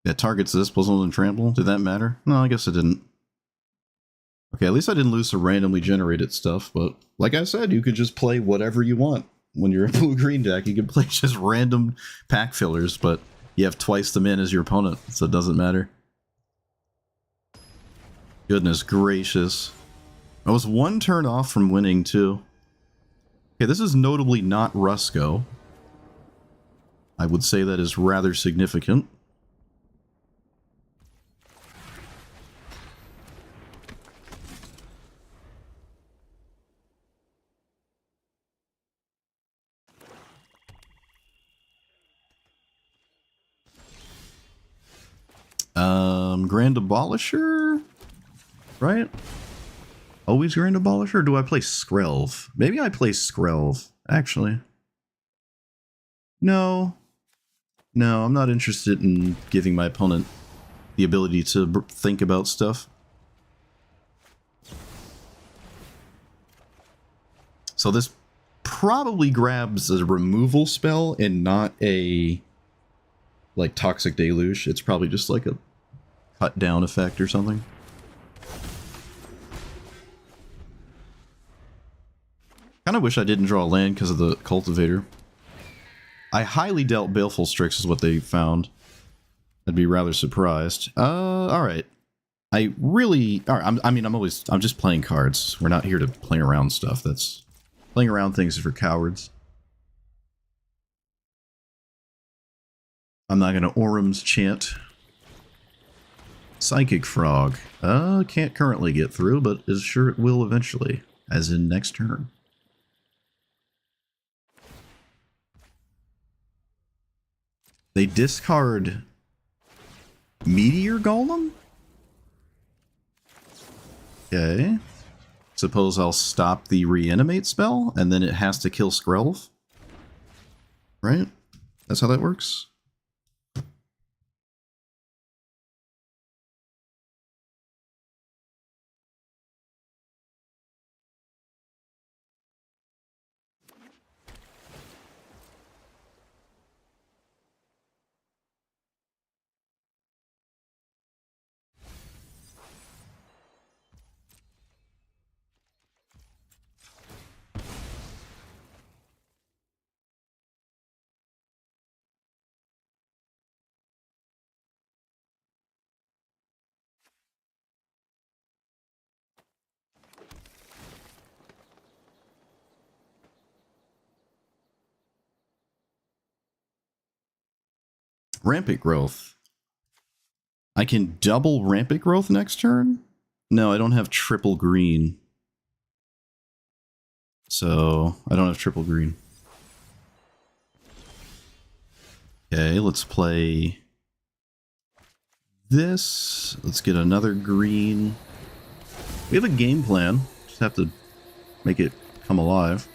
Yeah, targets this, plus one trample. Did that matter? No, I guess it didn't. Okay, at least I didn't lose to randomly generated stuff, but like I said, you could just play whatever you want. When you're a blue-green deck, you can play just random pack fillers, but you have twice the mana as your opponent, so it doesn't matter. Goodness gracious. I was one turn off from winning, too. Okay, this is notably not Rusko. I would say that is rather significant. Grand Abolisher? Right? Always Grand Abolisher? Or do I play Skrelv? Maybe I play Skrelv, actually. No. No, I'm not interested in giving my opponent the ability to think about stuff. So this probably grabs a removal spell and not a like Toxic Deluge. It's probably just like a cut down effect or something. Kind of wish I didn't draw a land because of the Cultivator. I highly doubt Baleful Strix is what they found. I'd be rather surprised. Alright. I really... Alright, I'm just playing cards. We're not here to play around stuff. That's... Playing around things is for cowards. I'm not gonna Orum's Chant. Psychic Frog. Can't currently get through, but is sure it will eventually. As in next turn. They discard Meteor Golem? Okay. Suppose I'll stop the reanimate spell, and then it has to kill Skrelv? Right? That's how that works? Rampant Growth. I can double Rampant Growth next turn? No, I don't have triple green. So, I don't have triple green. Okay, let's play this. Let's get another green. We have a game plan. Just have to make it come alive.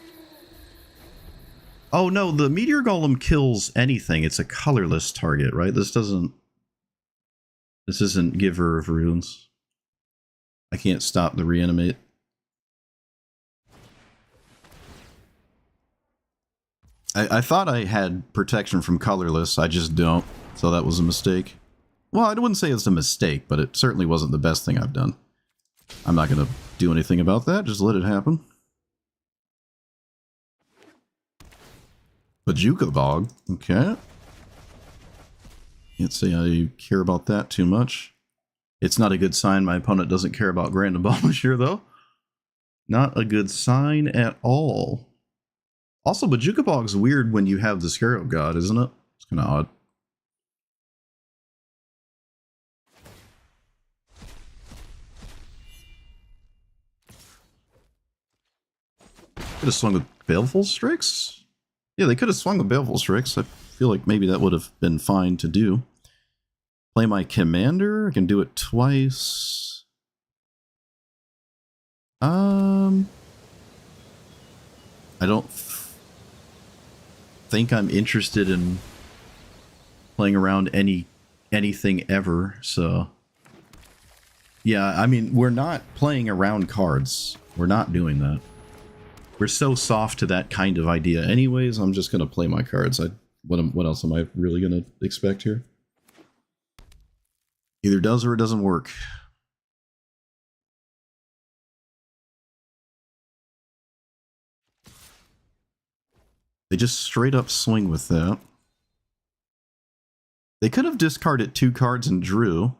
Oh no, the Meteor Golem kills anything. It's a colorless target, right? This isn't Giver of Runes. I can't stop the reanimate. I thought I had protection from colorless, I just don't, so that was a mistake. Well, I wouldn't say it's a mistake, but it certainly wasn't the best thing I've done. I'm not going to do anything about that, just let it happen. Bojuka Bog, okay. Can't say I care about that too much. It's not a good sign my opponent doesn't care about Grand Embouchure, though. Not a good sign at all. Also, Bojuka Bog's weird when you have the Scarab God, isn't it? It's kind of odd. Could have swung with Baleful Strix? Yeah, they could have swung with Baleful Strix. I feel like maybe that would have been fine to do. Play my Commander. I can do it twice. I don't think I'm interested in playing around anything ever, so yeah, I mean, we're not playing around cards. We're not doing that. We're so soft to that kind of idea anyways. I'm just gonna play my cards. What else am I really gonna expect here? Either does or it doesn't work. They just straight up swing with that. They could have discarded 2 cards and drew.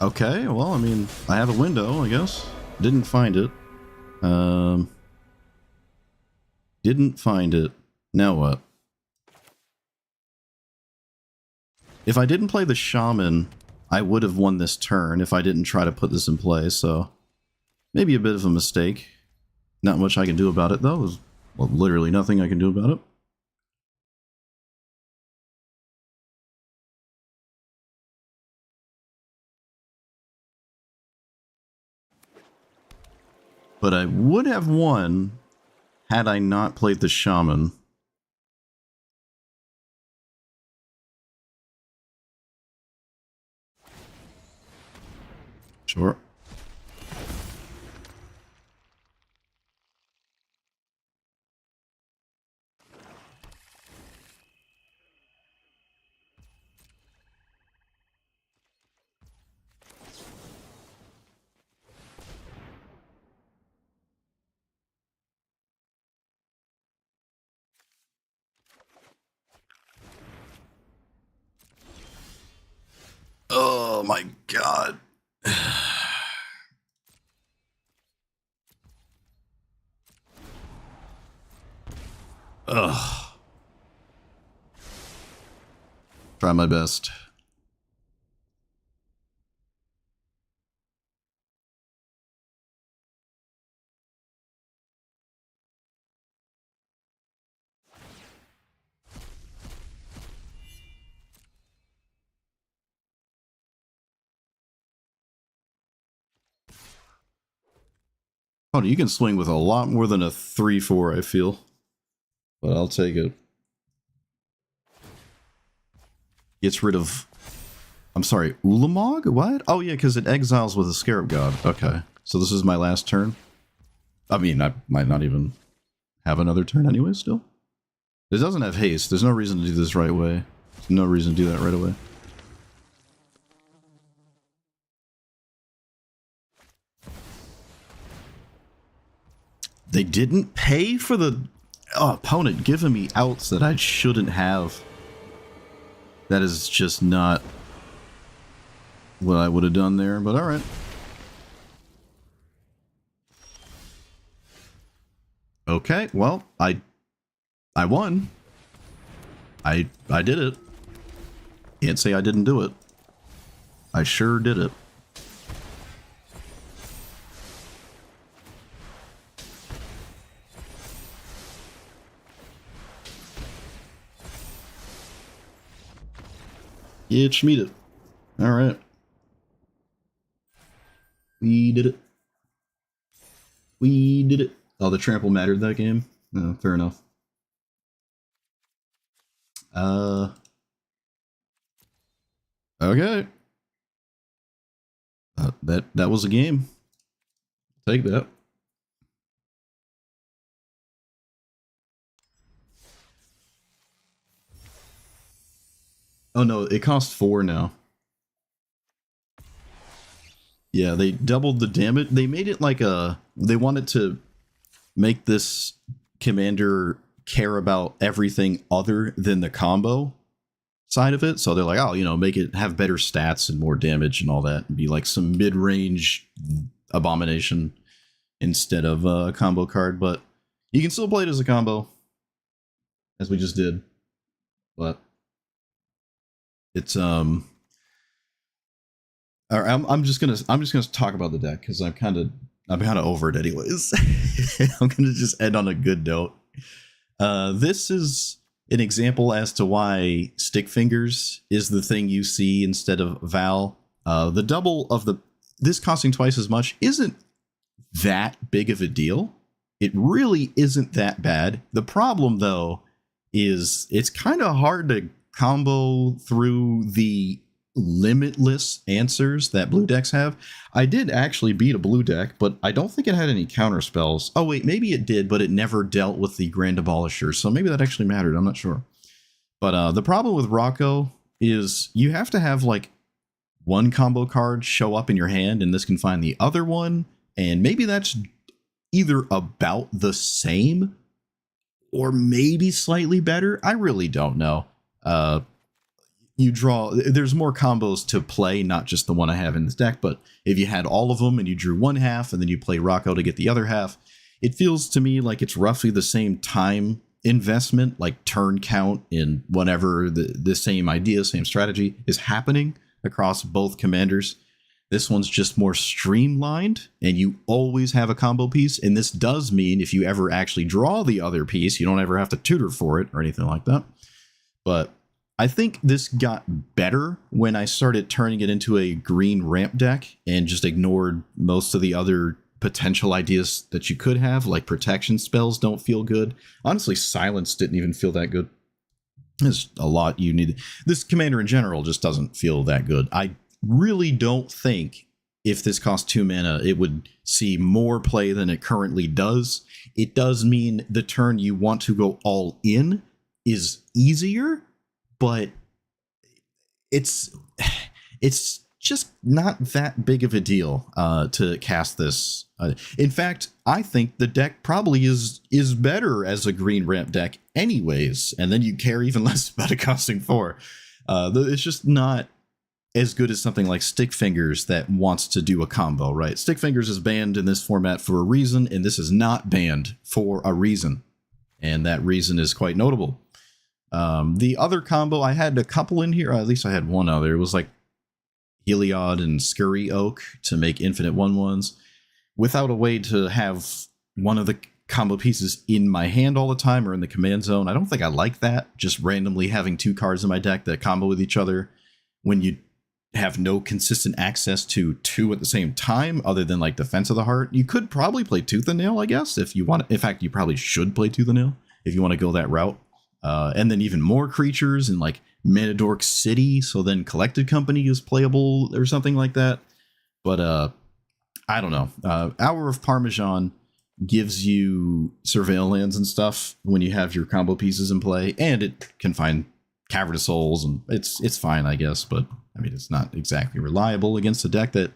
Okay, well, I mean, I have a window, I guess. Didn't find it. Didn't find it. Now what? If I didn't play the Shaman, I would have won this turn if I didn't try to put this in play, so maybe a bit of a mistake. Not much I can do about it, though. There's, well, literally nothing I can do about it. But I would have won had I not played the Shaman. Sure. Oh my god. Ugh. Try my best. Oh, you can swing with a lot more than a 3-4, I feel. But I'll take it. Gets rid of... I'm sorry, Ulamog? What? Oh yeah, because it exiles with a Scarab God. Okay. So this is my last turn? I mean, I might not even have another turn anyway, still. It doesn't have haste. There's no reason to do this right away. There's no reason to do that right away. They didn't pay for the opponent giving me outs that I shouldn't have. That is just not what I would have done there, but alright. Okay, well, I won. I did it. Can't say I didn't do it. I sure did it. Yeah, Schmied it. All right. We did it. We did it. Oh, the trample mattered that game? No, fair enough. Uh, okay. That was a game. Take that. Oh no, it costs 4 now. Yeah, they doubled the damage. They made it like a. They wanted to make this commander care about everything other than the combo side of it. So they're like, oh, make it have better stats and more damage and all that, and be like some mid-range abomination instead of a combo card. But you can still play it as a combo, as we just did. But it's I'm just gonna talk about the deck because I'm kind of over it anyways. I'm gonna just end on a good note. This is an example as to why Stick Fingers is the thing you see instead of Val. The double of this costing twice as much isn't that big of a deal. It really isn't that bad. The problem though is it's kind of hard to combo through the limitless answers that blue decks have. I did actually beat a blue deck, but I don't think it had any counter spells. Oh wait, maybe it did, but it never dealt with the Grand Abolisher, so maybe that actually mattered. I'm not sure. But the problem with Rocco is you have to have like one combo card show up in your hand, and this can find the other one, and maybe that's either about the same or maybe slightly better. I really don't know. You draw, there's more combos to play, not just the one I have in this deck, but if you had all of them and you drew one half and then you play Rocco to get the other half, it feels to me like it's roughly the same time investment, like turn count in whatever the same idea, same strategy is happening across both commanders. This one's just more streamlined, and you always have a combo piece, and this does mean if you ever actually draw the other piece, you don't ever have to tutor for it or anything like that. But I think this got better when I started turning it into a green ramp deck and just ignored most of the other potential ideas that you could have, like protection spells don't feel good. Honestly, silence didn't even feel that good. There's a lot you need. This commander in general just doesn't feel that good. I really don't think if this cost 2 mana, it would see more play than it currently does. It does mean the turn you want to go all in is easier, but it's just not that big of a deal to cast this. In fact, I think the deck probably is better as a green ramp deck anyways, and then you care even less about it costing 4. It's just not as good as something like Stick Fingers that wants to do a combo, right? Stick Fingers is banned in this format for a reason, and this is not banned for a reason, and that reason is quite notable. The other combo, I had a couple in here, or at least I had one other. It was like Heliod and Scurry Oak to make infinite 1/1s without a way to have one of the combo pieces in my hand all the time or in the command zone. I don't think I like that, just randomly having 2 cards in my deck that combo with each other when you have no consistent access to 2 at the same time other than like Defense of the Heart. You could probably play Tooth and Nail, I guess, if you want. In fact, you probably should play Tooth and Nail if you want to go that route. And then even more creatures in like Manadork City, so then Collected Company is playable or something like that. But I don't know. Hour of Parmesan gives you Surveil lands and stuff when you have your combo pieces in play, and it can find Cavern of Souls, and it's fine, I guess, but I mean, it's not exactly reliable against a deck that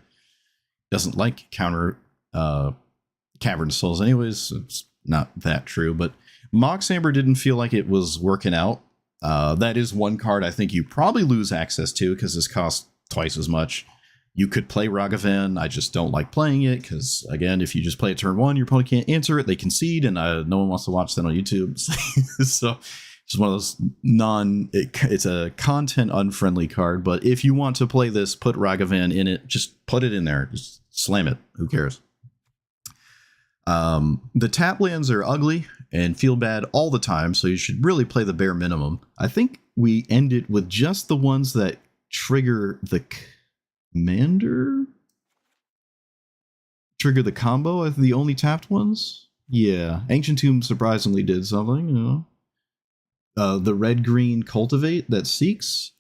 doesn't like counter Cavern of Souls anyways. It's not that true, but Mox Amber didn't feel like it was working out. That is one card I think you probably lose access to because this costs twice as much. You could play Ragavan. I just don't like playing it because, again, if you just play it turn 1, your opponent can't answer it. They concede, and no one wants to watch that on YouTube. So it's one of those it's a content unfriendly card, but if you want to play this, put Ragavan in it. Just put it in there. Just slam it. Who cares? The tap lands are ugly and feel bad all the time, so you should really play the bare minimum. I think we ended with just the ones that trigger the commander? Trigger the combo as the only tapped ones? Yeah. Ancient Tomb surprisingly did something, you know. The red-green cultivate that seeks.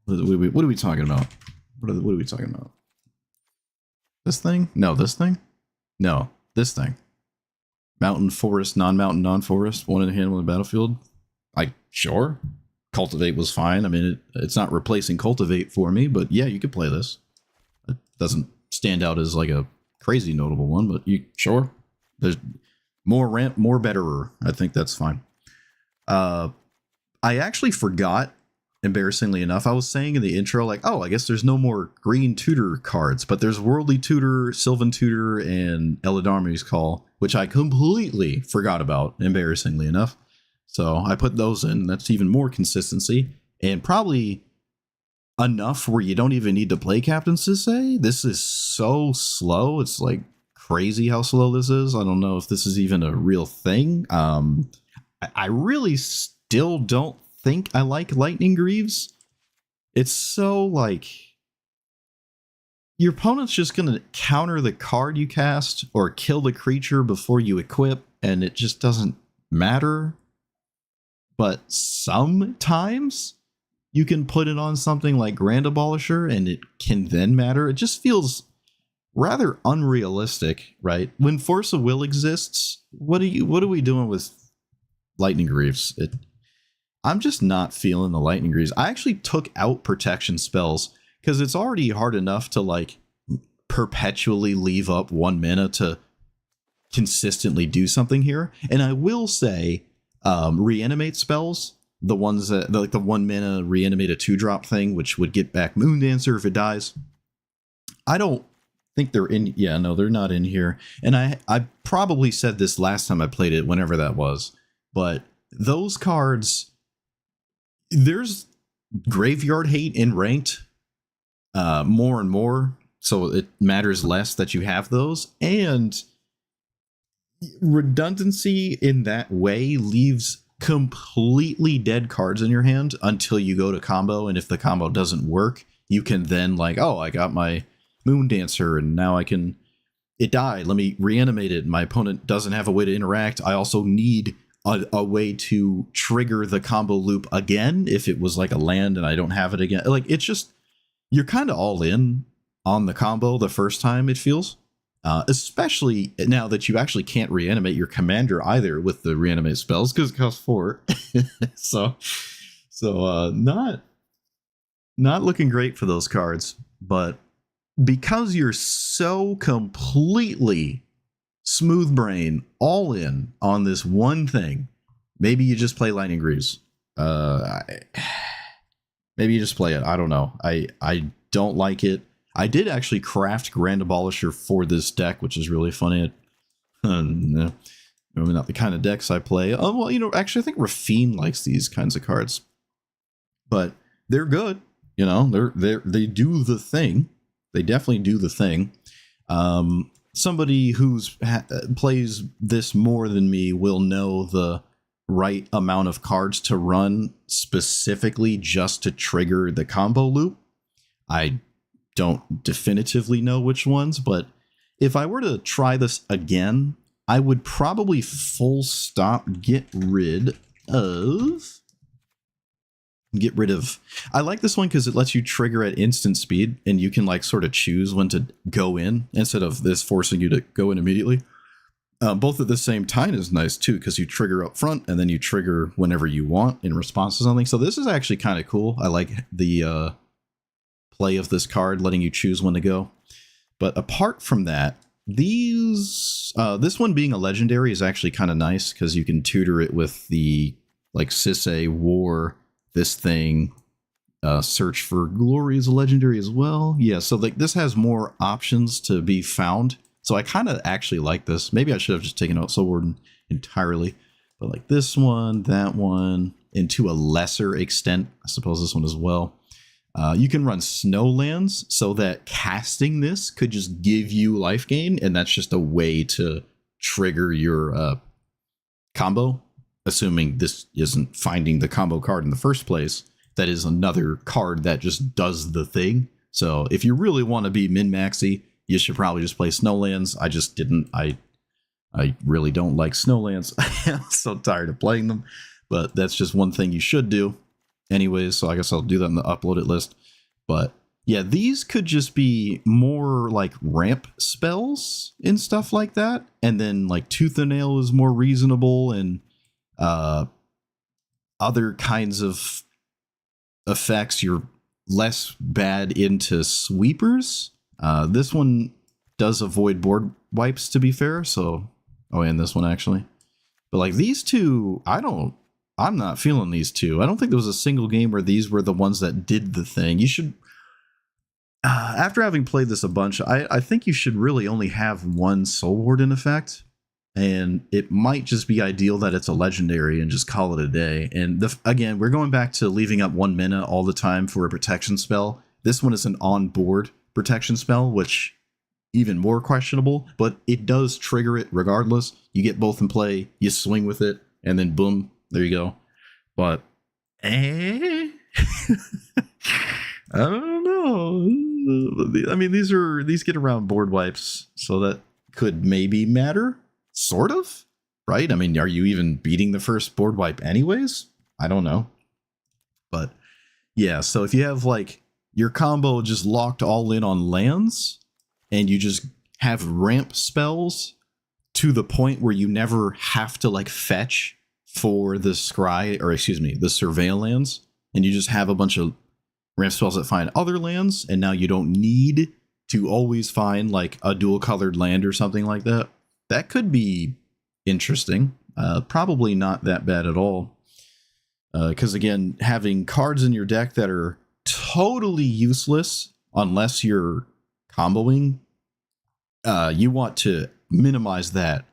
What are we talking about? What are we talking about? This thing? No, this thing? No, this thing. Mountain, forest, non-mountain, non-forest. One in hand, one in the battlefield. Sure. Cultivate was fine. I mean, it's not replacing Cultivate for me, but yeah, you could play this. It doesn't stand out as like a crazy notable one, but sure. There's more ramp, more betterer. I think that's fine. I actually forgot, embarrassingly enough. I was saying in the intro, like, oh, I guess there's no more green tutor cards, but there's Worldly Tutor, Sylvan Tutor, and Eladamri's Call, which I completely forgot about, embarrassingly enough. So I put those in. That's even more consistency, and probably enough where you don't even need to play Captain Sisay. This is so slow. It's like crazy how slow this is. I don't know if this is even a real thing. I really still don't think I like Lightning Greaves. It's so like your opponent's just going to counter the card you cast or kill the creature before you equip, and it just doesn't matter. But sometimes you can put it on something like Grand Abolisher and it can then matter. It just feels rather unrealistic, right? When Force of Will exists, what are we doing with Lightning Greaves? I'm just not feeling the Lightning Greaves. I actually took out protection spells because it's already hard enough to like perpetually leave up 1 mana to consistently do something here. And I will say, reanimate spells, the ones that like the 1 mana reanimate a 2-drop thing, which would get back Moondancer if it dies. I don't think they're in. Yeah, no, they're not in here. And I probably said this last time I played it, whenever that was. But those cards, there's graveyard hate in ranked more and more, so it matters less that you have those. And redundancy in that way leaves completely dead cards in your hand until you go to combo, and if the combo doesn't work, you can then like, oh, I got my Moondancer and now I can, it died, let me reanimate it. My opponent doesn't have a way to interact. I also need a way to trigger the combo loop again if it was like a land and I don't have it again. Like, it's just, you're kind of all in on the combo the first time, it feels. Especially now that you actually can't reanimate your commander either with the reanimate spells because it costs 4. so not looking great for those cards. But because you're so completely smooth brain all in on this one thing, maybe you just play Lightning Greaves. Maybe you just play it. I don't know. I don't like it. I did actually craft Grand Abolisher for this deck, which is really funny. Maybe not the kind of decks I play. Oh, well, you know, actually, I think Rafine likes these kinds of cards. But they're good. You know, they do the thing. They definitely do the thing. Somebody who's plays this more than me will know the right amount of cards to run specifically just to trigger the combo loop. I don't definitively know which ones, but if I were to try this again, I would probably full stop get rid of. I like this one because it lets you trigger at instant speed, and you can like sort of choose when to go in instead of this forcing you to go in immediately. Both at the same time is nice too, because you trigger up front and then you trigger whenever you want in response to something. So this is actually kind of cool. I like the play of this card, letting you choose when to go. But apart from that, this one being a legendary is actually kind of nice because you can tutor it with the like Sisay War, this thing, Search for Glory is a legendary as well. Yeah, so like this has more options to be found. So I kind of actually like this. Maybe I should have just taken out Soul Warden entirely. But like this one, that one, and to a lesser extent, I suppose this one as well. You can run Snowlands so that casting this could just give you life gain, and that's just a way to trigger your combo, assuming this isn't finding the combo card in the first place. that is another card that just does the thing. So if you really want to be min-maxy, you should probably just play Snowlands. I just didn't. I really don't like Snowlands. I'm so tired of playing them. But that's just one thing you should do. Anyways, so I guess I'll do that in the uploaded list. But yeah, these could just be more like ramp spells and stuff like that. And then like Tooth and Nail is more reasonable, and other kinds of effects, you're less bad into sweepers. This one does avoid board wipes, to be fair. So, oh, and this one actually. But like these two, I'm not feeling these two. I don't think there was a single game where these were the ones that did the thing. You should, after having played this a bunch, I think you should really only have one Soul Warden effect. And it might just be ideal that it's a legendary and just call it a day. And again, we're going back to leaving up 1 mana all the time for a protection spell. This one is an on-board protection spell, which even more questionable, but it does trigger it regardless. You get both in play, you swing with it, and then boom, there you go. But I don't know. I mean, these get around board wipes, so that could maybe matter. Sort of, right? I mean, are you even beating the first board wipe anyways? I don't know. But yeah, so if you have like your combo just locked all in on lands, and you just have ramp spells to the point where you never have to like fetch for the scry, or excuse me, the surveil lands, and you just have a bunch of ramp spells that find other lands, and now you don't need to always find like a dual colored land or something like that. That could be interesting. Probably not that bad at all. Because again, having cards in your deck that are totally useless unless you're comboing, you want to minimize that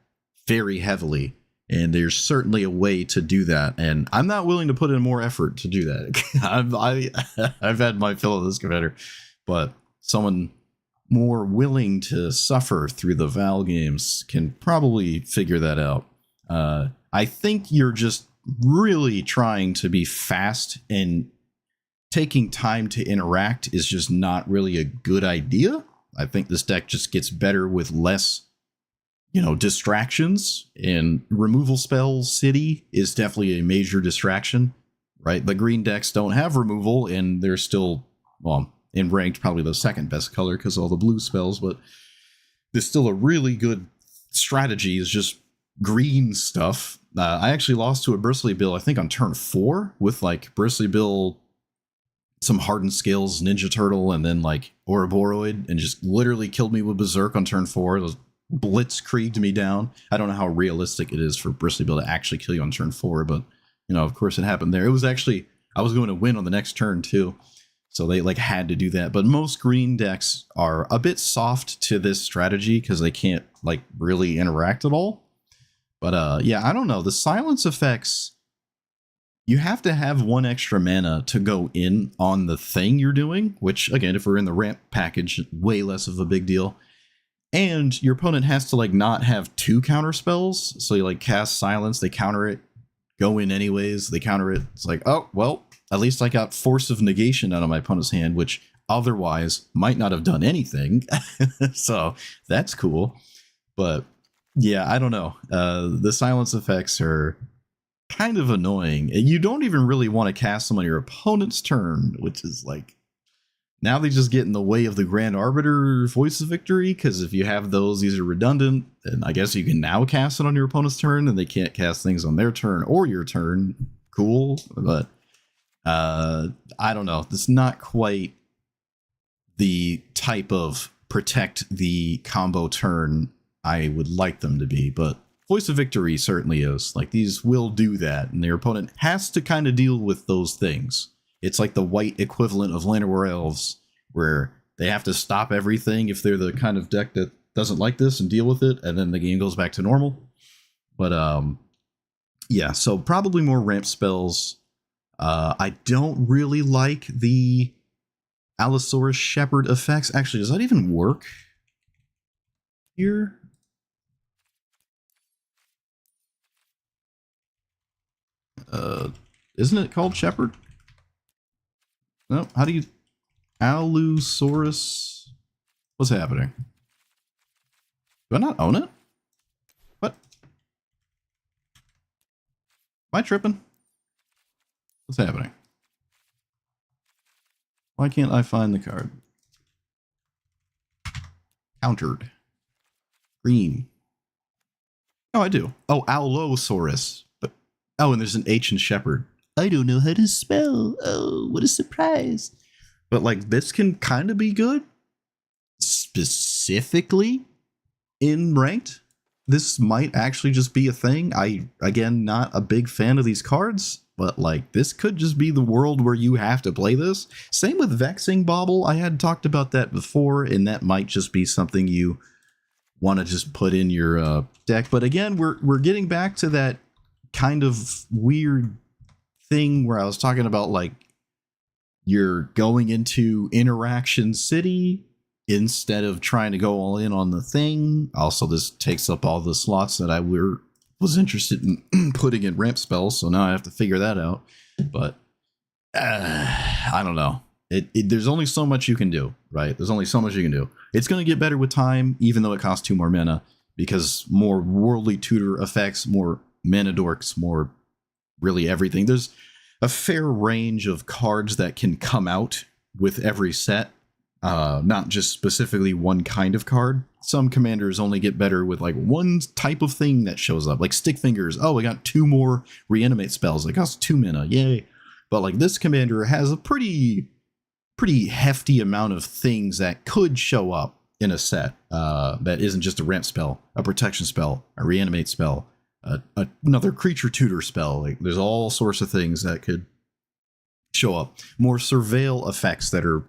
very heavily. And there's certainly a way to do that. And I'm not willing to put in more effort to do that. I've had my fill of this competitor. But someone more willing to suffer through the Val games can probably figure that out. I think you're just really trying to be fast, and taking time to interact is just not really a good idea. I think this deck just gets better with less, distractions, and removal spell city is definitely a major distraction, right? The green decks don't have removal, and they're still, well, in ranked probably the second best color because of all the blue spells, but there's still a really good strategy is just green stuff. I actually lost to a Bristly Bill, I think on turn 4, with like Bristly Bill, some Hardened Scales, Ninja Turtle, and then like Ouroboros, and just literally killed me with Berserk on turn 4. It was blitzkrieged me down. I don't know how realistic it is for Bristly Bill to actually kill you on turn 4, but of course it happened there. It was actually, I was going to win on the next turn too. So they like had to do that. But most green decks are a bit soft to this strategy because they can't like really interact at all. But yeah, I don't know. The silence effects, you have to have 1 extra mana to go in on the thing you're doing, which again, if we're in the ramp package, way less of a big deal. And your opponent has to like not have 2 counter spells. So you like cast silence, they counter it, go in anyways, they counter it. It's like, oh, well, at least I got Force of Negation out of my opponent's hand, which otherwise might not have done anything. So that's cool. But yeah, I don't know. The silence effects are kind of annoying. You don't even really want to cast them on your opponent's turn, which is like, now they just get in the way of the Grand Arbiter Voice of Victory, because if you have those, these are redundant, and I guess you can now cast it on your opponent's turn, and they can't cast things on their turn or your turn. Cool, but I don't know. It's not quite the type of protect the combo turn I would like them to be, but Voice of Victory certainly is. Like, these will do that, and their opponent has to kind of deal with those things. It's like the white equivalent of Llanowar Elves, where they have to stop everything if they're the kind of deck that doesn't like this and deal with it, and then the game goes back to normal. But yeah, so probably more ramp spells. I don't really like the Allosaurus Shepherd effects. Actually, does that even work here? Isn't it called Shepherd? No, how do you... Allosaurus? What's happening? Do I not own it? What? Am I tripping? What's happening? Why can't I find the card? Countered. Green. Oh, I do. Oh, Allosaurus. But oh, and there's an H in Shepherd. I don't know how to spell. Oh, what a surprise. But like this can kind of be good. Specifically in ranked, this might actually just be a thing. Again, not a big fan of these cards, but like this could just be the world where you have to play this. Same with Vexing Bauble. I had talked about that before, and that might just be something you want to just put in your deck. But again, we're getting back to that kind of weird thing where I was talking about, like, you're going into Interaction City instead of trying to go all in on the thing. Also, this takes up all the slots that I was interested in putting in ramp spells, so now I have to figure that out. But I don't know. There's only so much you can do, right? There's only so much you can do. It's going to get better with time, even though it costs 2 more mana, because more Worldly Tutor effects, more mana dorks, more really everything. There's a fair range of cards that can come out with every set, not just specifically one kind of card. Some commanders only get better with like one type of thing that shows up, like Stick Fingers. Oh, I got 2 more Reanimate spells. It costs 2 mana. Yay. But like this commander has a pretty hefty amount of things that could show up in a set that isn't just a ramp spell, a protection spell, a reanimate spell, another creature tutor spell. Like there's all sorts of things that could show up. More surveil effects that are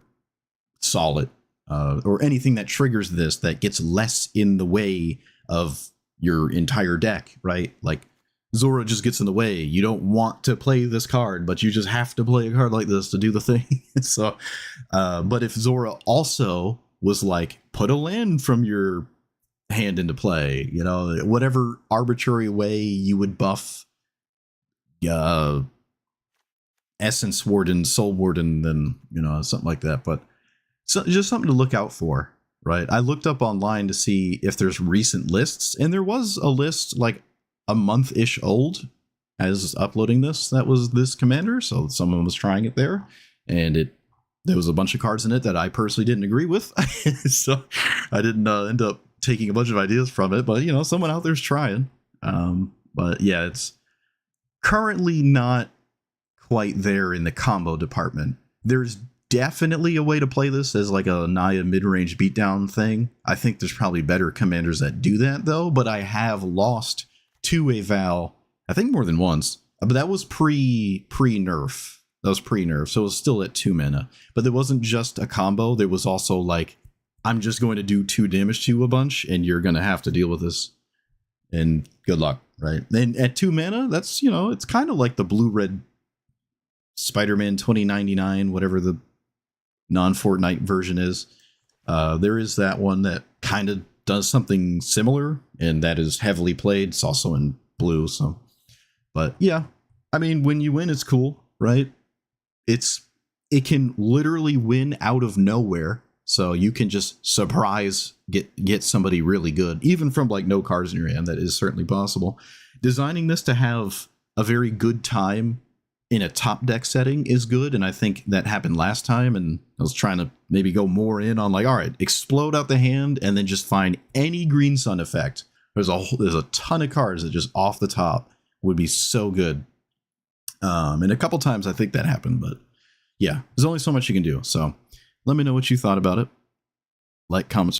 solid, or anything that triggers this that gets less in the way of your entire deck, right? Like Zora just gets in the way. You don't want to play this card, but you just have to play a card like this to do the thing. So, but if Zora also was like, put a land from your hand into play, you know, whatever arbitrary way you would buff Essence Warden, Soul Warden, then, you know, something like that. But so just something to look out for, right? I looked up online to see if there's recent lists, and there was a list like a month-ish old as uploading this that was this commander, so someone was trying it there, and there was a bunch of cards in it that I personally didn't agree with. So I didn't end up taking a bunch of ideas from it, but you know, someone out there's trying. But yeah, it's currently not quite there in the combo department. There's definitely a way to play this as like a Naya mid-range beatdown thing. I think there's probably better commanders that do that though, but I have lost to a Val, I think more than once, but that was pre-nerf. That was pre-nerf, so it was still at 2 mana. But there wasn't just a combo, there was also like, I'm just going to do 2 damage to you a bunch, and you're going to have to deal with this. And good luck, right? And at 2 mana, that's, you know, it's kind of like the blue-red Spider-Man 2099, whatever the non-Fortnite version is. There is that one that kind of does something similar, and that is heavily played. It's also in blue, so. But yeah, I mean, when you win, it's cool, right? It can literally win out of nowhere, so you can just surprise get somebody really good, even from like no cards in your hand. That is certainly possible. Designing this to have a very good time in a top deck setting is good, and I think that happened last time, and I was trying to maybe go more in on like, all right, explode out the hand and then just find any Green Sun effect. There's a ton of cards that just off the top would be so good. And a couple times I think that happened, but yeah, there's only so much you can do. So let me know what you thought about it. Like, comment,